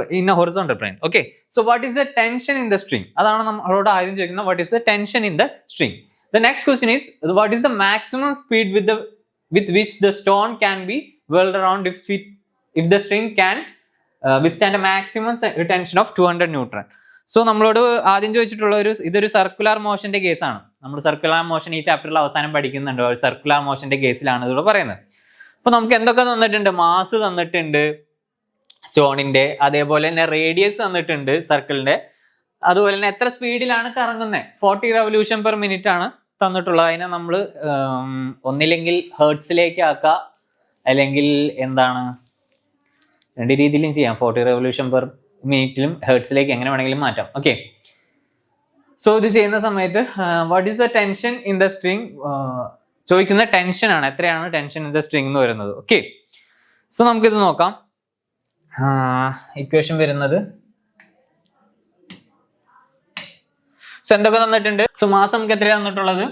plane. Okay, so what is the tension in the string? Adana nammalodu aadham choikkunna, what is the tension in the string? The next question is, what is the maximum speed with which the stone can be whirled around if the string can't withstand a maximum tension of 200 Newton? So നമ്മളോട് ആദ്യം ചോദിച്ചിട്ടുള്ള ഇതൊരു circular മോഷന്റെ കേസാണ്. നമ്മൾ circular motion ഈ ചാപ്റ്ററിൽ അവസാനം പഠിക്കുന്നുണ്ട്. സർക്കുലർ മോഷന്റെ കേസിലാണ് ഇതിലൂടെ പറയുന്നത്. അപ്പൊ നമുക്ക് എന്തൊക്കെ തന്നിട്ടുണ്ട്, മാസ് തന്നിട്ടുണ്ട് സ്റ്റോണിന്റെ, അതേപോലെ തന്നെ റേഡിയസ് തന്നിട്ടുണ്ട് സർക്കിളിന്റെ, അതുപോലെ തന്നെ എത്ര സ്പീഡിലാണ് കറങ്ങുന്നത്, 40 revolution per minute ആണ് തന്നിട്ടുള്ളത്. അതിനെ നമ്മൾ ഒന്നില്ലെങ്കിൽ ഹേർട്സിലേക്ക് ആക്കുക, അല്ലെങ്കിൽ എന്താണ്, രണ്ട് രീതിയിലും ചെയ്യാം. 40 revolution per മിനിറ്റിലും ഹെർട്സിലേക്ക് എങ്ങനെ വേണമെങ്കിലും മാറ്റാം. ഓക്കെ, സോ ഇത് ചെയ്യുന്ന സമയത്ത് what is the tension in the string ചോദിക്കുന്ന ടെൻഷൻ ആണ്, എത്രയാണ് ടെൻഷൻ ഇൻ ദ സ്ട്രിങ് എന്ന് വരുന്നത്. ഓക്കെ, സോ നമുക്കിത് നോക്കാം. ഇക്വേഷൻ വരുന്നത്, സോ എന്തൊക്കെ തന്നിട്ടുണ്ട്. സോ മാസം നമുക്ക് എത്രയാണ് തന്നിട്ടുള്ളത്,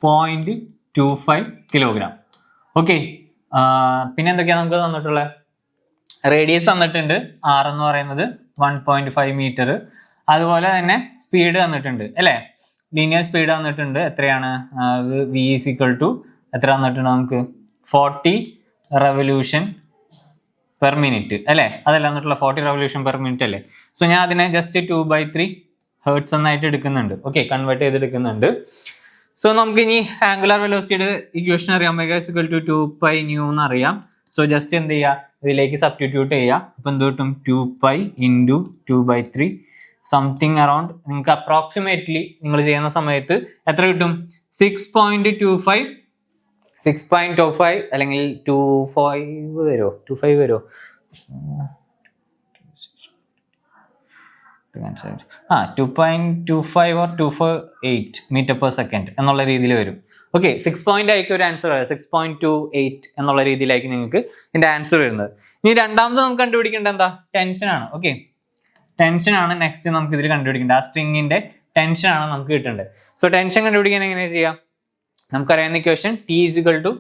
0.25 kg. ഓക്കെ, പിന്നെ എന്തൊക്കെയാണ് നമുക്ക് തന്നിട്ടുള്ളത്, റേഡിയസ് തന്നിട്ടുണ്ട് r എന്ന് പറയുന്നത് 1.5 മീറ്റർ. അതുപോലെ തന്നെ സ്പീഡ് തന്നിട്ടുണ്ട് അല്ലേ, ലീനിയർ സ്പീഡ് തന്നിട്ടുണ്ട്. എത്രയാണ്, v is equal to എത്ര തന്നിട്ടുണ്ട് നമുക്ക്, 40 revolution പെർ മിനിറ്റ് അല്ലേ, അതല്ല എന്നിട്ടുള്ള 40 revolution per minute അല്ലേ. സോ ഞാൻ അതിനെ ജസ്റ്റ് 2/3 ഹേർട്സ് എന്നായിട്ട് എടുക്കുന്നുണ്ട്. ഓക്കെ, കൺവേർട്ട് ചെയ്തെടുക്കുന്നുണ്ട്. സോ നമുക്ക് ഇനി ആംഗുലർ വെലോസിറ്റിയുടെ ഇക്വേഷൻ അറിയാം, omega is equal to 2π nu എന്ന് അറിയാം. സോ ജസ്റ്റ് എന്ത് ചെയ്യുക, ഇതിലേക്ക് സബ്സ്റ്റിറ്റ്യൂട്ട് ചെയ്യുക. അപ്പം എന്ത് കിട്ടും, 2π into 2/3 സംതിങ് അറൌണ്ട്, നിങ്ങൾക്ക് അപ്രോക്സിമേറ്റ്ലി നിങ്ങൾ ചെയ്യുന്ന സമയത്ത് എത്ര കിട്ടും, 6.25 അല്ലെങ്കിൽ 25 വരുമോ, 25 വരുമോ, 2.25 or 248 മീറ്റർ പെർ സെക്കൻഡ് എന്നുള്ള രീതിയിൽ വരും. ഓക്കെ, 6 ആയിരിക്കും ഒരു ആൻസർ, 6.28 എന്നുള്ള രീതിയിലായിരിക്കും നിങ്ങൾക്ക് ഇതിന്റെ ആൻസർ വരുന്നത്. ഇനി രണ്ടാമത് നമുക്ക് കണ്ടുപിടിക്കേണ്ടത് എന്താ, ടെൻഷൻ ആണ്. ഓക്കെ, ടെൻഷൻ ആണ് നെക്സ്റ്റ് നമുക്ക് ഇതിൽ കണ്ടുപിടിക്കേണ്ടത്. ആ സ്ട്രിങ്ങിന്റെ ടെൻഷൻ ആണ് നമുക്ക് കിട്ടേണ്ടത്. സോ ടെൻഷൻ കണ്ടുപിടിക്കാൻ എങ്ങനെ ചെയ്യാം, നമുക്കറിയാവുന്ന equation T is equal to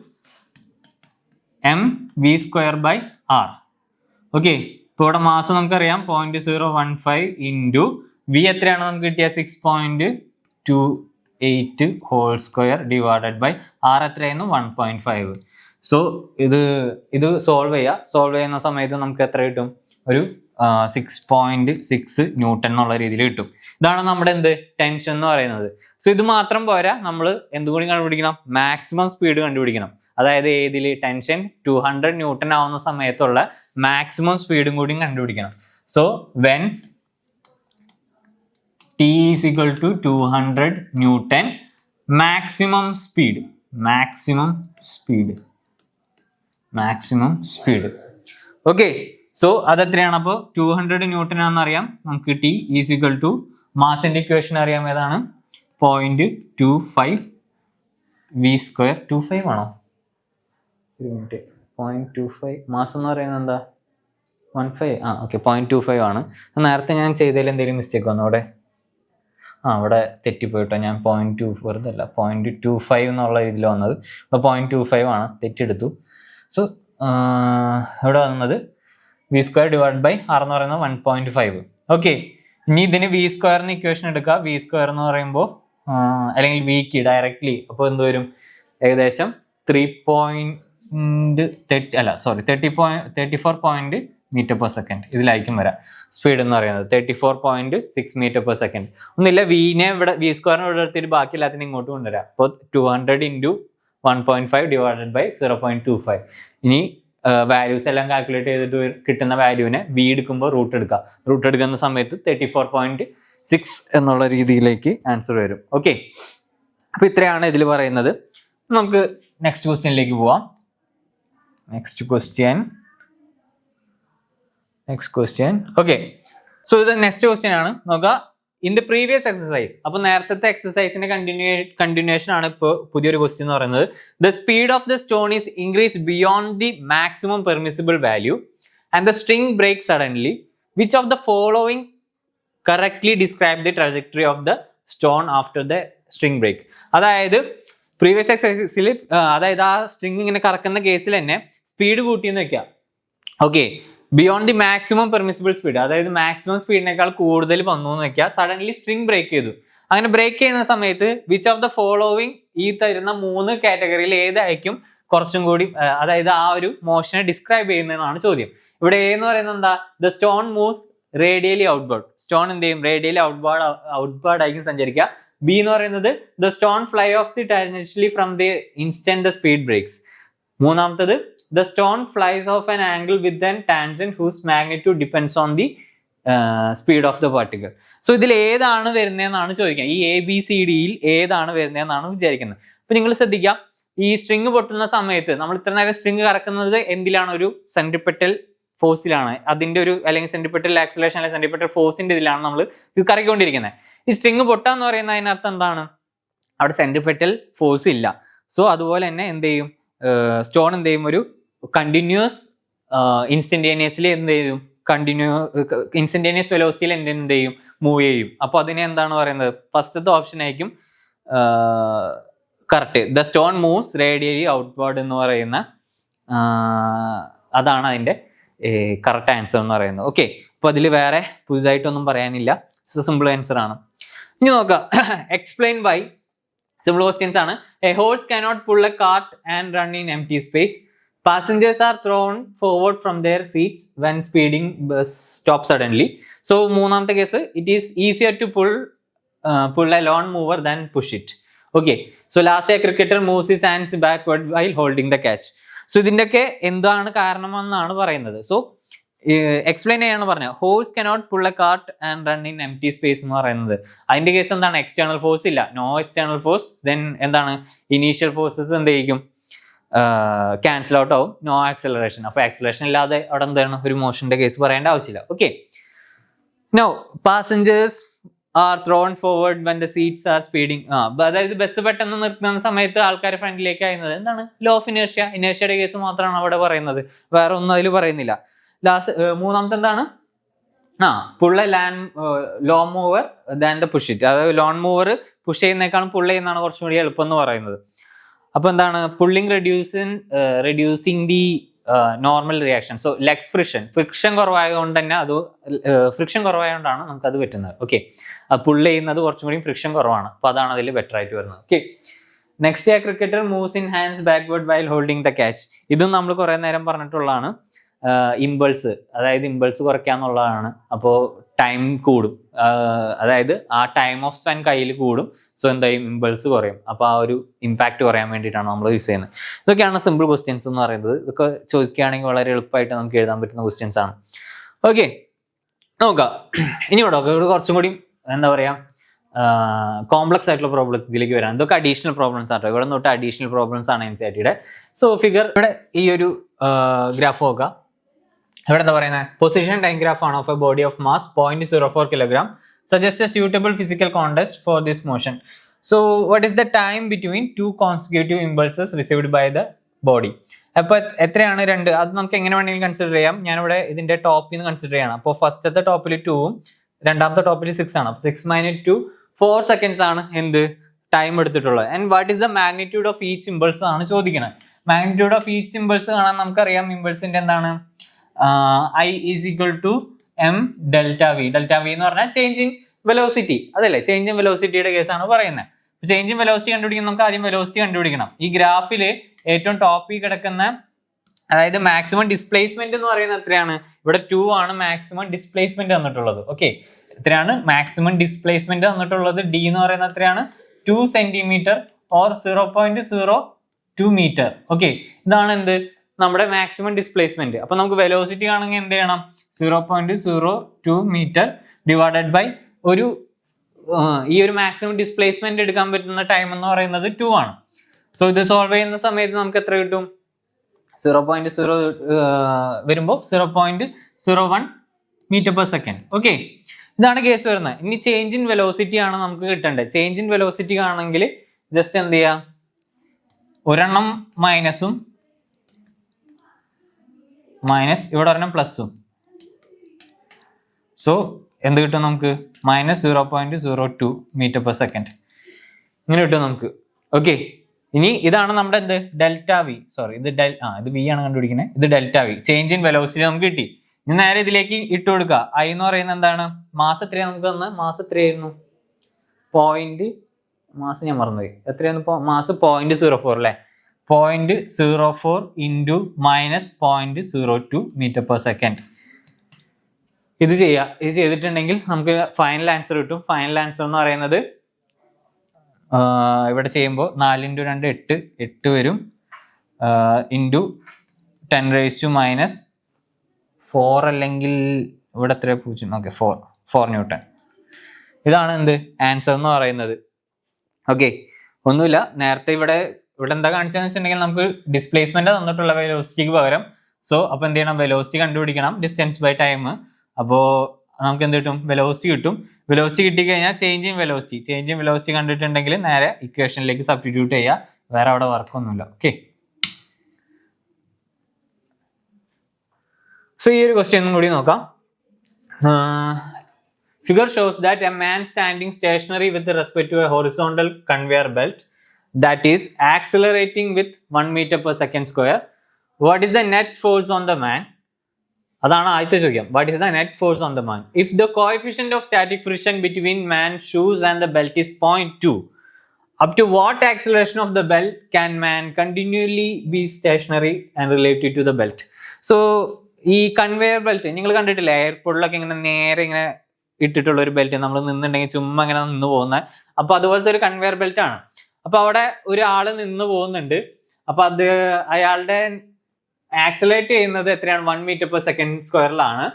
mv²/r. Okay, ഇപ്പോൾ ഇവിടെ മാസം നമുക്കറിയാം 0.015 ഇൻറ്റു വി എത്രയാണ് നമുക്ക് കിട്ടിയ 6.28 whole square divided by R എത്രയായിരുന്നു 1.5. സോ ഇത് സോൾവ് ചെയ്യുന്ന സമയത്ത് നമുക്ക് എത്ര കിട്ടും, ഒരു 6.6 ന്യൂട്ടൺ എന്നുള്ള രീതിയിൽ കിട്ടും. ഇതാണ് നമ്മുടെ എന്ത് ടെൻഷൻ എന്ന് പറയുന്നത്. സോ ഇത് മാത്രം പോരാ, നമ്മൾ എന്തുകൂടി കണ്ടുപിടിക്കണം, മാക്സിമം സ്പീഡ് കണ്ടുപിടിക്കണം. അതായത് ഏതിൽ, ടെൻഷൻ 200 ന്യൂട്ടൺ ആവുന്ന സമയത്തുള്ള മാക്സിമം സ്പീഡും കൂടി കണ്ടുപിടിക്കണം. So when T is equal to 200 newton, maximum speed okay. So അതെത്രയാണ്, അപ്പോൾ 200 ന്യൂട്ടൺ ആണെന്നറിയാം നമുക്ക്. T is equal to മാസിന്റെ ഇക്വേഷൻ അറിയാം, ഏതാണ് 0.25 v². 25 ആണോ, ഒരു മിനിറ്റ്, 0.25 മാസം എന്ന് പറയുന്നത് എന്താ, 15. ഓക്കെ, 0.25 ആണ്. നേരത്തെ ഞാൻ ചെയ്തതിൽ എന്തെങ്കിലും മിസ്റ്റേക്ക് വന്നു അവിടെ, അവിടെ തെറ്റിപ്പോയിട്ടോ. ഞാൻ 0.2 വെറുതെ അല്ല 0.25 എന്നുള്ള രീതിയിൽ വന്നത്, അപ്പോൾ 0.25 ആണ്, തെറ്റെടുത്തു. സോ ഇവിടെ വന്നത് v² ഡിവൈഡ് ബൈ r എന്ന് പറയുന്നത് 1.5. ഓക്കെ, ഇനി ഇതിന് v² ഇക്വേഷൻ എടുക്കുക. v² എന്ന് പറയുമ്പോൾ അല്ലെങ്കിൽ വിക്ക് ഡയറക്ട്ലി, അപ്പോൾ എന്ത് വരും, ഏകദേശം 34 മീറ്റർ പെർ സെക്കൻഡ് ഇതിലായിരിക്കും വരാം. സ്പീഡ് എന്ന് പറയുന്നത് 34.6 മീറ്റർ പെർ സെക്കൻഡ്. ഒന്നില്ല, v² ഇവിടെ എടുത്തിട്ട് ബാക്കി എല്ലാത്തിനും ഇങ്ങോട്ട് കൊണ്ടുവരാം. അപ്പോൾ 200 into 1.5 ഡിവൈഡഡ് ബൈ 0.25. ഇനി വാല്യൂസ് എല്ലാം കാൽക്കുലേറ്റ് ചെയ്തിട്ട് കിട്ടുന്ന വാല്യൂവിനെ v എടുക്കുമ്പോൾ റൂട്ട് എടുക്കുന്ന സമയത്ത് 34.6 എന്നുള്ള രീതിയിലേക്ക് ആൻസർ വരും. ഓക്കെ, അപ്പൊ ഇത്രയാണ് ഇതിൽ പറയുന്നത്. നമുക്ക് നെക്സ്റ്റ് ക്വസ്റ്റ്യനിലേക്ക് പോവാം. Next question okay. സോ ഇത് നെക്സ്റ്റ് ക്വസ്റ്റ്യൻ ആണ്, നോക്കുക. ഇൻ ദ പ്രീവിയസ് എക്സസൈസ്, അപ്പൊ നേരത്തെ എക്സസൈസിന്റെ കണ്ടിന്യൂഷൻ ആണ് ഇപ്പോൾ പുതിയൊരു ക്വസ്റ്റ്യൻ എന്ന് പറയുന്നത്. The speed of the stone is increase beyond the maximum permissible value and the string break suddenly. Which of the following correctly describe the trajectory of the stone after the string break. അതായത് previous എക്സസൈസിൽ, അതായത് ആ string ഇങ്ങനെ കറക്കുന്ന കേസിൽ തന്നെ speed കൂട്ടിയെന്ന് വെക്കാം. Okay, beyond the maximum permissible speed, അതായത് maximum സ്പീഡിനേക്കാൾ കൂടുതൽ വന്നു എന്ന് വെക്കുക. സഡൻലി സ്ട്രിംഗ് ബ്രേക്ക് ചെയ്തു. അങ്ങനെ ബ്രേക്ക് ചെയ്യുന്ന സമയത്ത് വിച്ച് ഓഫ് ദ ഫോളോവിങ്, ഈ തരുന്ന 3 കാറ്റഗറിയിൽ ഏതായിരിക്കും കുറച്ചും കൂടി, അതായത് ആ ഒരു മോഷനെ ഡിസ്ക്രൈബ് ചെയ്യുന്നതാണ് ചോദ്യം. ഇവിടെ A എന്ന് പറയുന്നത് എന്താ, the stone moves radially outward. Stone എന്ത് ചെയ്യും, റേഡിയലി ഔട്ട്വേർഡ് ആയിരിക്കും സഞ്ചരിക്കുക. B എന്ന് പറയുന്നത് the stone fly off the tangentially from the instant the speed breaks. മൂന്നാമത്തത് the stone flies off an angle with an tangent whose magnitude depends on the speed of the particle. So ഇതിൽ ഏതാണ് വരുന്നതെന്നാണ് ചോദിക്കുക. ഈ ABCDയിൽ ഏതാണ് വരുന്നതെന്നാണ് വിചാരിക്കുന്നത്. അപ്പൊ നിങ്ങൾ ശ്രദ്ധിക്കാം, ഈ സ്ട്രിങ് പൊട്ടുന്ന സമയത്ത് നമ്മൾ ഇത്ര നേരം സ്ട്രിങ് കറക്കുന്നത് എന്തിലാണ്, ഒരു സെൻട്രിപെറ്റൽ ഫോഴ്സിലാണ്. അതിന്റെ ഒരു, അല്ലെങ്കിൽ സെൻട്രിപെറ്റൽ ആക്സിലറേഷൻ അല്ലെങ്കിൽ സെൻട്രിപെറ്റൽ ഫോഴ്സിന്റെ ഇതിലാണ് നമ്മൾ ഇത് കറക്കിക്കൊണ്ടിരിക്കുന്നത്. ഈ സ്ട്രിങ് പൊട്ടാന്ന് പറയുന്ന അതിനർത്ഥം എന്താണ്, അവിടെ സെൻട്രിപെറ്റൽ ഫോഴ്സ് ഇല്ല. സോ അതുപോലെ തന്നെ എന്ത് ചെയ്യും, സ്റ്റോൺ എന്ത് ചെയ്യും, ഒരു കണ്ടിന്യൂസ് ഇൻസ്റ്റന്റേനിയസ്ലി എന്ത് ചെയ്യും, ഇൻസ്റ്റന്റേനിയസ് വെലോസിറ്റിയിൽ എന്ത് ചെയ്യും, മൂവ് ചെയ്യും. അപ്പൊ അതിനെ എന്താണ് പറയുന്നത്, ഫസ്റ്റത്തെ ഓപ്ഷൻ ആയിരിക്കും correct. The stone moves radially outward എന്ന് പറയുന്ന അതാണ് അതിന്റെ കറക്റ്റ് ആൻസർ എന്ന് പറയുന്നത്. ഓക്കെ, അപ്പൊ അതിൽ വേറെ പുതുതായിട്ടൊന്നും പറയാനില്ല. സിമ്പിൾ ആൻസർ ആണ്. ഇനി നോക്കാം, എക്സ്പ്ലെയിൻ വൈ. സിമ്പിൾ ക്വസ്റ്റ്യൻസ് ആണ്. A horse cannot pull a cart and run in empty space. Passengers are thrown forward from their seats when speeding bus stops suddenly. So മൂന്നാമത്തെ case, it is easier to pull a lawn mower than push it. Okay, so last a cricketer moves his hands backward while holding the catch. So ഇതിൻ്റെയൊക്കെ എന്താണ് കാരണമെന്നാണ് പറയുന്നത്. So explain ചെയ്യാണ് പറഞ്ഞത്. Horse cannot pull a cart and run in empty space എന്ന് പറയുന്നത്. അതിന്റെ case എന്താണ്? എക്സ്റ്റേണൽ ഫോഴ്സ് ഇല്ല, നോ എക്സ്റ്റേണൽ ഫോഴ്സ്. ദെൻ എന്താണ്? ഇനീഷ്യൽ ഫോഴ്സസ് എന്ത് ചെയ്യും? ക്യാൻസൽ ഔട്ട് ആവും, നോ ആക്സലറേഷൻ. അപ്പൊ ആക്സലറേഷൻ ഇല്ലാതെ അവിടെ എന്താണ്? ഒരു മോഷന്റെ കേസ് പറയേണ്ട ആവശ്യമില്ല. Okay, no passengers are thrown forward when the seats are speeding. അതായത് ബസ് പെട്ടെന്ന് നിർത്തുന്ന സമയത്ത് ആൾക്കാർ ഫ്രണ്ടിലേക്ക് ആയിരുന്നത് എന്താണ്? Law of inertia. ഇനേർഷ്യയുടെ കേസ് മാത്രമാണ് അവിടെ പറയുന്നത്, വേറെ ഒന്നും അതിൽ പറയുന്നില്ല. മൂന്നാമത്തെ എന്താണ്? Pull a lawn mower than the push it. അതായത് ലോൺ മൂവർ പുഷ് ചെയ്യുന്നേക്കാളും പുള്ള ചെയ്യുന്നതാണ് കുറച്ചും കൂടി എളുപ്പം എന്ന് പറയുന്നത്. അപ്പൊ എന്താണ്? Pulling reducing the normal reaction. So less friction കുറവായതുകൊണ്ട് തന്നെ ഫ്രിക്ഷൻ കുറവായതുകൊണ്ടാണ് നമുക്ക് അത് പറ്റുന്നത്. ഓക്കെ, പുള്ള് ചെയ്യുന്നത് കുറച്ചും കൂടി ഫ്രിക്ഷൻ കുറവാണ്, അപ്പൊ അതാണ് അതിൽ ബെറ്റർ ആയിട്ട് വരുന്നത്. ഓക്കെ, നെക്സ്റ്റ് ആ cricketer moves in hands backward while holding the catch. ഇതും നമ്മൾ കുറെ നേരം പറഞ്ഞിട്ടുള്ളതാണ്. ഇമ്പൾസ്, അതായത് ഇമ്പൾസ് കുറയ്ക്കാന്നുള്ളതാണ്. അപ്പോൾ ടൈം കൂടും, അതായത് ആ ടൈം ഓഫ് സ്പാൻ കയ്യിൽ കൂടും. സോ എന്തായും? ഇമ്പൾസ് കുറയും. അപ്പോൾ ആ ഒരു ഇമ്പാക്ട് കുറയാൻ വേണ്ടിയിട്ടാണ് നമ്മൾ യൂസ് ചെയ്യുന്നത്. ഇതൊക്കെയാണ് സിമ്പിൾ ക്വസ്റ്റ്യൻസ് എന്ന് പറയുന്നത്. ഇതൊക്കെ ചോദിക്കുകയാണെങ്കിൽ വളരെ എളുപ്പമായിട്ട് നമുക്ക് എഴുതാൻ പറ്റുന്ന ക്വസ്റ്റ്യൻസ് ആണ്. ഓക്കെ, നോക്കാം. ഇനി ഇവിടെ കുറച്ചും കൂടി എന്താ പറയുക, കോംപ്ലക്സ് ആയിട്ടുള്ള പ്രോബ്ലം ഇതിലേക്ക് വരാം. ഇതൊക്കെ അഡീഷണൽ പ്രോബ്ലംസ് ആണ്. ഇവിടെ തൊട്ട് അഡീഷണൽ പ്രോബ്ലംസ് ആണ് NCERT-യുടെ. സോ ഫിഗർ ഇവിടെ ഈ ഒരു ഗ്രാഫ് നോക്കാം. ഇവിടെ എന്താ പറയുന്നത്? പൊസിഷൻ ടൈം ഗ്രാഫ് ആണ് of a body of mass 0.04 kilogram. Suggest a suitable physical context for this motion. So what is the time between 2 consecutive impulses received by the body? അപ്പൊ എത്രയാണ്? 2. അത് നമുക്ക് എങ്ങനെ വേണമെങ്കിലും കൺസിഡർ ചെയ്യാം. ഞാനിവിടെ ഇതിന്റെ ടോപ്പിൽ നിന്ന് കൺസിഡർ ചെയ്യണം. അപ്പോൾ ഫസ്റ്റത്തെ ടോപ്പിൽ 2ഉം രണ്ടാമത്തെ ടോപ്പിൽ 6 ആണ്. 6 - 2 4 seconds ആണ് എന്ത് ടൈം എടുത്തിട്ടുള്ളത്. And what is the magnitude of each impulse ആണ് ചോദിക്കുന്നത്. മാഗ്നിറ്റ്യൂഡ് ഓഫ് ഈച്ച് ഇമ്പൾസ് കാണാൻ നമുക്കറിയാം. ഇമ്പൾസിന്റെ എന്താണ്? I is equal to m delta v. Delta v എന്ന് പറഞ്ഞാൽ ചേഞ്ച് ഇൻ വെലോസിറ്റി, അതല്ലേ? ചേഞ്ച് ഇൻ വെലോസിറ്റിയുടെ കേസാണ് പറയുന്നത്. ചേഞ്ച് ഇൻ വെലോസിറ്റി കണ്ടുപിടിക്കണം. നമുക്ക് ആദ്യം വെലോസിറ്റി കണ്ടുപിടിക്കണം. ഈ ഗ്രാഫില് ഏറ്റവും ടോപ്പിൽ കിടക്കുന്ന, അതായത് മാക്സിമം ഡിസ്പ്ലേസ്മെന്റ് എന്ന് പറയുന്നത് എത്രയാണ്? ഇവിടെ 2 ആണ് മാക്സിമം ഡിസ്പ്ലേസ്മെന്റ് തന്നിട്ടുള്ളത്. ഓക്കെ, എത്രയാണ് മാക്സിമം ഡിസ്പ്ലേസ്മെന്റ് തന്നിട്ടുള്ളത്? d എന്ന് പറയുന്നത് എത്രയാണ്? 2 സെന്റിമീറ്റർ ഓർ 0.02 മീറ്റർ. ഓക്കെ, ഇതാണ് എന്ത്? നമ്മുടെ മാക്സിമം ഡിസ്പ്ലേസ്മെന്റ്. അപ്പൊ നമുക്ക് വെലോസിറ്റി ആണെങ്കിൽ എന്ത് ചെയ്യണം? 0.02 മീറ്റർ ഡിവൈഡഡ് ബൈ ഈ ഒരു മാക്സിമം ഡിസ്പ്ലേസ്മെന്റ് എടുക്കാൻ പറ്റുന്ന ടൈം എന്ന് പറയുന്നത് 2 ആണ്. സോ ഇത് സോൾവ് ചെയ്യുന്ന സമയത്ത് നമുക്ക് എത്ര കിട്ടും? 0.0 വരുമ്പോൾ 0.01 മീറ്റർ പെർ സെക്കൻഡ്. ഓക്കെ, ഇതാണ് കേസ് വരുന്നത്. ഇനി ചേഞ്ച് ഇൻ വെലോസിറ്റി ആണ് നമുക്ക് കിട്ടേണ്ടത്. ചേഞ്ച് ഇൻ വെലോസിറ്റി ആണെങ്കിൽ ജസ്റ്റ് എന്ത് ചെയ്യാം? ഒരെണ്ണം മൈനസും ഇവിടെ ഒരെണ്ണം പ്ലസും. സോ എന്ത് കിട്ടും നമുക്ക്? -0.02 മീറ്റർ പെർ സെക്കൻഡ് ഇങ്ങനെ കിട്ടും നമുക്ക്. ഓക്കെ, ഇനി ഇതാണ് നമ്മുടെ എന്ത്? Delta v. സോറി, ഇത് വി ആണ് കണ്ടുപിടിക്കുന്നത്. ഇത് delta v, change in velocity നമുക്ക് കിട്ടി. ഇനി നേരെ ഇതിലേക്ക് ഇട്ട് കൊടുക്കുക. I എന്ന് പറയുന്നത് എന്താണ്? മാസ് എത്രയാണ് നമുക്ക് തന്നത്? മാസ് എത്രയായിരുന്നു? മാസ് ഞാൻ മറന്നുപോയി. എത്രയായിരുന്നു മാസ്? 0.04 അല്ലേ? 0.04 ഇൻറ്റു -0.02 മീറ്റർ പെർ സെക്കൻഡ്. ഇത് ചെയ്യാം. ഇത് ചെയ്തിട്ടുണ്ടെങ്കിൽ നമുക്ക് ഫൈനൽ ആൻസർ കിട്ടും. ഫൈനൽ ആൻസർ എന്ന് പറയുന്നത് ഇവിടെ ചെയ്യുമ്പോൾ 4 × 2 8 വരും. ഇൻറ്റു 10⁻⁻4 അല്ലെങ്കിൽ ഇവിടെ എത്ര? 0. Okay, 4 newton. ഇതാണ് എന്ത്? ആൻസർ എന്ന് പറയുന്നത്. ഓക്കെ, ഒന്നുമില്ല. നേരത്തെ ഇവിടെ എന്താ കാണിച്ചതെന്ന് വെച്ചിട്ടുണ്ടെങ്കിൽ നമുക്ക് ഡിസ്പ്ലേസ്മെന്റ് തന്നിട്ടുള്ള വെലോസിറ്റിക്ക് പകരം. സോ അപ്പൊ എന്ത് ചെയ്യണം? വെലോസിറ്റി കണ്ടുപിടിക്കണം, ഡിസ്റ്റൻസ് ബൈ ടൈം. അപ്പോൾ നമുക്ക് എന്ത് കിട്ടും? വെലോസിറ്റി കിട്ടും. വെലോസിറ്റി കിട്ടിക്കഴിഞ്ഞാൽ ചേഞ്ച് ഇൻ വെലോസിറ്റി കണ്ടിട്ടുണ്ടെങ്കിൽ നേരെ ഇക്വേഷനിലേക്ക് സബ്സ്റ്റിറ്റ്യൂട്ട് ചെയ്യുക. വേറെ അവിടെ വർക്കൊന്നുമില്ല. ഓക്കെ, സോ ഈ ഒരു ക്വസ്റ്റ്യൻ കൂടി നോക്കാം. Figure shows that a man standing stationary with respect to a horizontal conveyor belt that is accelerating with 1 meter per second square. What is the net force on the man? അതാണ് ആദ്യത്തെ ചോദ്യം. What is the net force on the man? If the coefficient of static friction between man's shoes and the belt is 0.2, up to what acceleration of the belt can man continually be stationary and related to the belt? So ഈ conveyor belt നിങ്ങൾ കണ്ടിട്ടില്ലേ, എയർപോർട്ടിലൊക്കെ ഇങ്ങനെ നേരെ ഇങ്ങനെ ഇട്ടിട്ടുള്ള ഒരു belt, നമ്മൾ നിന്നുണ്ടെങ്കിൽ ചുമ്മാ ഇങ്ങനെ നിന്ന് പോകുന്ന, അപ്പൊ അതുപോലത്തെ ഒരു കൺവെയർ ബെൽറ്റ് ആണ്. അപ്പൊ അവിടെ ഒരാള് നിന്ന് പോകുന്നുണ്ട്. അപ്പൊ അത് അയാളുടെ ആക്സിലേറ്റ് ചെയ്യുന്നത് എത്രയാണ്? 1 meter per second സ്ക്വയറിലാണ്.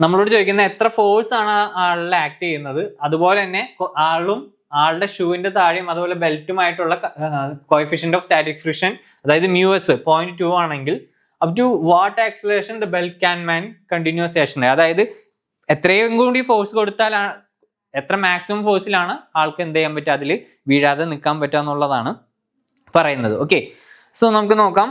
നമ്മളോട് ചോദിക്കുന്നത് എത്ര ഫോഴ്സ് ആണ് ആളിൽ ആക്ട് ചെയ്യുന്നത്. അതുപോലെ തന്നെ ആളുടെ ഷൂവിന്റെ താഴെയും അതുപോലെ ബെൽറ്റുമായിട്ടുള്ള കോഎഫിഷ്യന്റ് ഓഫ് സ്റ്റാറ്റിക് ഫ്രിക്ഷൻ, അതായത് µs 0.2 ആണെങ്കിൽ up to what acceleration the belt can man continuous stationary, അതായത് എത്രയും കൂടി ഫോഴ്സ് കൊടുത്താൽ എത്ര മാക്സിമം ഫോഴ്സിലാണ് ആൾക്ക് എന്ത് ചെയ്യാൻ പറ്റുക, അതിൽ വീഴാതെ നിൽക്കാൻ പറ്റുക എന്നുള്ളതാണ് പറയുന്നത്. ഓക്കെ, സോ നമുക്ക് നോക്കാം.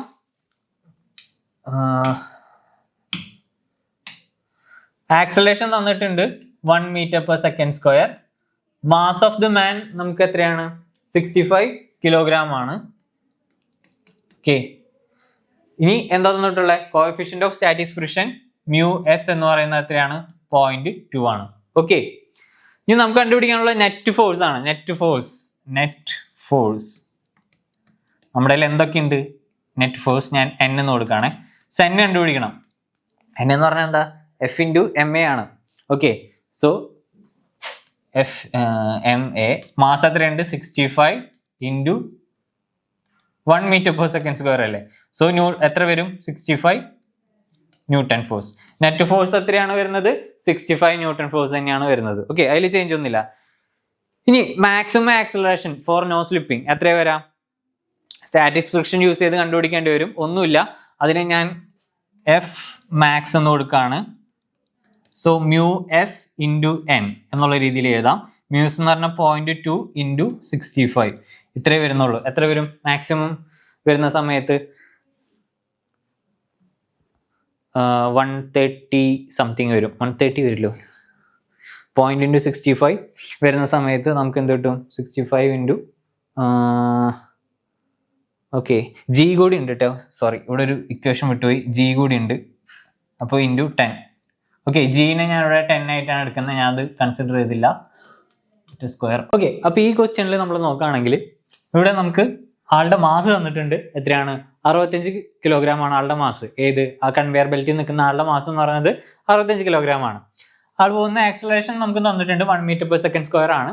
ആക്സലേഷൻ തന്നിട്ടുണ്ട് 1 meter per second square. Mass of the man നമുക്ക് എത്രയാണ്? 65 കിലോഗ്രാം ആണ്. ഓക്കെ, ഇനി എന്താ തന്നിട്ടുള്ളത്? Coefficient of static friction µs എന്ന് പറയുന്നത് എത്രയാണ്? 0.2 ആണ്. ഓക്കെ, ഇനി നമുക്ക് കണ്ടുപിടിക്കാനുള്ള നെറ്റ് ഫോഴ്സ് ആണ്. നെറ്റ് ഫോഴ്സ് നമ്മുടെ കയ്യിൽ എന്തൊക്കെയുണ്ട്? നെറ്റ് ഫോഴ്സ് ഞാൻ n എന്ന് കൊടുക്കുകയാണ്. സോ n കണ്ടുപിടിക്കണം. n എന്ന് പറഞ്ഞാൽ എന്താ? F into ma ആണ്. ഓക്കെ, സോ ma മാസ് എത്രയുണ്ട്? 65 into 1 meter per second square അല്ലേ. സോ എത്ര വരും? 65 ന്യൂട്ടൺ ഫോഴ്സ്. നെറ്റ് ഫോഴ്സ് എത്രയാണ് വരുന്നത്? 65 ന്യൂട്ടൺ ഫോഴ്സ് തന്നെയാണ് വരുന്നത്. ഓക്കെ, അതിൽ ചേഞ്ച് ഒന്നുമില്ല. ഇനി maximum acceleration for no slipping എത്ര വരാം? സ്റ്റാറ്റിക് ഫ്രിക്ഷൻ യൂസ് ചെയ്ത് കണ്ടുപിടിക്കേണ്ടി വരും. ഒന്നുമില്ല, അതിനെ ഞാൻ F max എന്ന് കൊടുക്കുകയാണ്. സോ µs into n എന്നുള്ള രീതിയിൽ എഴുതാം. µs എന്ന് പറഞ്ഞാൽ 0.2 into 65 ഇത്രേ വരുന്നുള്ളൂ. എത്ര വരും മാക്സിമം വരുന്ന സമയത്ത്? 130 സംതിങ് വരും. 130 വരില്ലോ. 0 into 65 വരുന്ന സമയത്ത് നമുക്ക് എന്ത് കിട്ടും? 65 into ഓക്കെ, ജി കൂടി ഉണ്ട് കേട്ടോ. സോറി, ഇവിടെ ഒരു ഇക്വേഷൻ വിട്ടുപോയി. ജി കൂടി ഉണ്ട്. അപ്പോൾ ഇൻറ്റു 10. ഓക്കെ, ജീനെ ഞാൻ ഇവിടെ 10 ആയിട്ടാണ് എടുക്കുന്നത്. ഞാൻ അത് കൺസിഡർ ചെയ്തില്ല. സ്ക്വയർ. ഓക്കെ, അപ്പോൾ ഈ ക്വസ്റ്റ്യനിൽ നമ്മൾ നോക്കുകയാണെങ്കിൽ ഇവിടെ നമുക്ക് ആളുടെ മാസ് തന്നിട്ടുണ്ട്. എത്രയാണ്? 65 കിലോഗ്രാം ആണ് ആളുടെ മാസ്. ഏത്? ആ കൺവെയർ ബെൽറ്റിൽ നിൽക്കുന്ന ആളുടെ മാസ് എന്ന് പറയുന്നത് 65 കിലോഗ്രാം ആണ്. ആൾ പോകുന്ന ആക്സലറേഷൻ നമുക്ക് തന്നിട്ടുണ്ട് 1 meter per second സ്ക്വയർ ആണ്.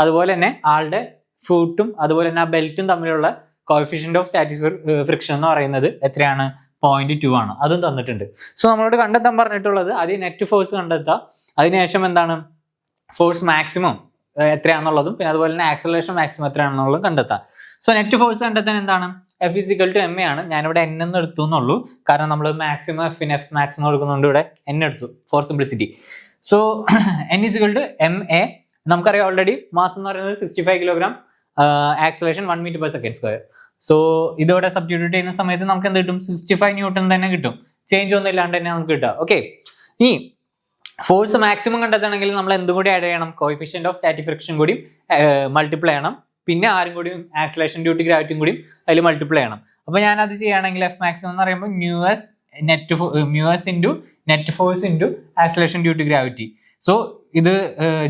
അതുപോലെ തന്നെ ആളുടെ ഫൂട്ടും അതുപോലെ തന്നെ ആ ബെൽറ്റും തമ്മിലുള്ള കോഎഫിഷ്യന്റ് ഓഫ് സ്റ്റാറ്റിക് ഫ്രിക്ഷൻ എന്ന് പറയുന്നത് എത്രയാണ്? 0.2 ആണ്. അതും തന്നിട്ടുണ്ട്. സോ നമ്മളോട് കണ്ടെത്താൻ പറഞ്ഞിട്ടുള്ളത് ആദ്യം നെറ്റ് ഫോഴ്സ് കണ്ടെത്താം. അതിനുശേഷം എന്താണ്? ഫോഴ്സ് മാക്സിമം എത്രയാണെന്നുള്ളതും പിന്നെ അതുപോലെ തന്നെ ആക്സലറേഷൻ മാക്സിമം എത്രയാണെന്നുള്ളതും കണ്ടെത്താം. സോ നെറ്റ് ഫോഴ്സ് കണ്ടെത്താൻ എന്താണ്? F is equal to ma ആണ്. ഞാനിവിടെ n എന്ന് എടുത്തു എന്നുള്ളൂ, കാരണം നമ്മൾ മാക്സിമം എഫിന് F മാക്സ് എന്ന് കൊടുക്കുന്നുണ്ട്. ഇവിടെ n എടുത്തു for simplicity. So n is equal to ma. നമുക്കറിയാം ഓൾറെഡി മാസ് എന്ന് പറയുന്നത് 65 kilogram, acceleration 1 meter per second square. So ഇതോടെ സബ്സ്റ്റിറ്റ്യൂട്ട് ചെയ്യുന്ന സമയത്ത് നമുക്ക് എന്ത് കിട്ടും? 65 ന്യൂട്ടൺ തന്നെ കിട്ടും. ചേഞ്ച് ഒന്നും ഇല്ലാണ്ട് തന്നെ നമുക്ക് കിട്ടുക. ഓക്കെ, ഇനി ഫോഴ്സ് മാക്സിമം കണ്ടെത്തണമെങ്കിൽ നമ്മൾ എന്തും കൂടി ആഡ് ചെയ്യണം? കോഎഫിഷ്യന്റ് ഓഫ് സ്റ്റാറ്റിക് ഫ്രിക്ഷൻ കൂടി മൾട്ടിപ്ലൈ ചെയ്യണം. പിന്നെ ആരും കൂടി ആക്സലേഷൻ ഡ്യൂ ടു ഗ്രാവിറ്റിയും കൂടി അതിൽ മൾട്ടിപ്ലൈ ചെയ്യണം. അപ്പോൾ ഞാൻ അത് ചെയ്യുകയാണെങ്കിൽ F മാക്സിമം എന്ന് പറയുമ്പോൾ µs into net force into acceleration due to gravity. So ഇത്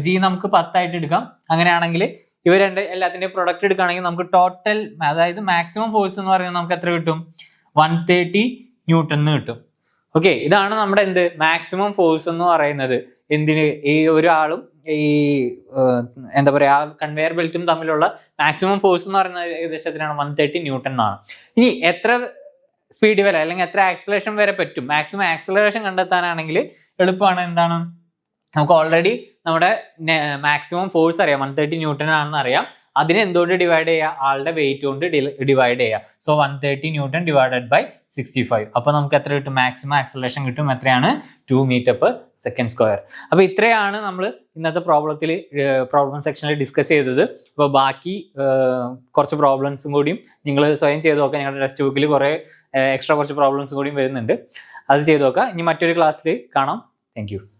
G നമുക്ക് 10 ആയിട്ട് എടുക്കാം. അങ്ങനെയാണെങ്കിൽ ഇവ എല്ലാത്തിൻ്റെയും പ്രൊഡക്റ്റ് എടുക്കുകയാണെങ്കിൽ നമുക്ക് ടോട്ടൽ, അതായത് മാക്സിമം ഫോഴ്സ് എന്ന് പറയുന്നത് നമുക്ക് എത്ര കിട്ടും? 130 ന്യൂട്ടൺ കിട്ടും. ഓക്കെ, ഇതാണ് നമ്മുടെ എന്ത് മാക്സിമം ഫോഴ്സ് എന്ന് പറയുന്നത്. എന്തിന്? ഈ ഒരാളും ഈ എന്താ പറയാ കൺവെയർ ബെൽറ്റും തമ്മിലുള്ള മാക്സിമം ഫോഴ്സ് എന്ന് പറയുന്നത് ഏകദേശം എത്രയാണ്? 130 ന്യൂട്ടൺ എന്നാണ്. ഇനി എത്ര സ്പീഡ് വരെ അല്ലെങ്കിൽ എത്ര ആക്സലറേഷൻ വരെ പറ്റും? മാക്സിമം ആക്സലറേഷൻ കണ്ടെത്താനാണെങ്കിൽ എളുപ്പമാണ്. എന്താണ്? നമുക്ക് ഓൾറെഡി നമ്മുടെ മാക്സിമം ഫോഴ്സ് അറിയാം, 130 ന്യൂട്ടൺ ആണെന്ന് അറിയാം. അതിനെ എന്തുകൊണ്ട് ഡിവൈഡ് ചെയ്യുക? ആളുടെ വെയിറ്റ് കൊണ്ട് ഡിവൈഡ് ചെയ്യുക. So 130 newton divided by 65. അപ്പോൾ നമുക്ക് എത്ര കിട്ടും? മാക്സിമം ആക്സലറേഷൻ കിട്ടും. എത്രയാണ്? 2 meter per second സ്ക്വയർ. അപ്പോൾ ഇത്രയാണ് നമ്മൾ ഇന്നത്തെ പ്രോബ്ലം സെക്ഷനിൽ ഡിസ്കസ് ചെയ്തത്. അപ്പോൾ ബാക്കി കുറച്ച് പ്രോബ്ലംസും കൂടിയും നിങ്ങൾ സ്വയം ചെയ്ത് നോക്കുക. ഞങ്ങളുടെ ടെക്സ്റ്റ് ബുക്കിൽ കുറേ എക്സ്ട്രാ കുറച്ച് പ്രോബ്ലംസും കൂടിയും വരുന്നുണ്ട്. അത് ചെയ്ത് നോക്കുക. ഇനി മറ്റൊരു ക്ലാസ്സിൽ കാണാം. Thank you.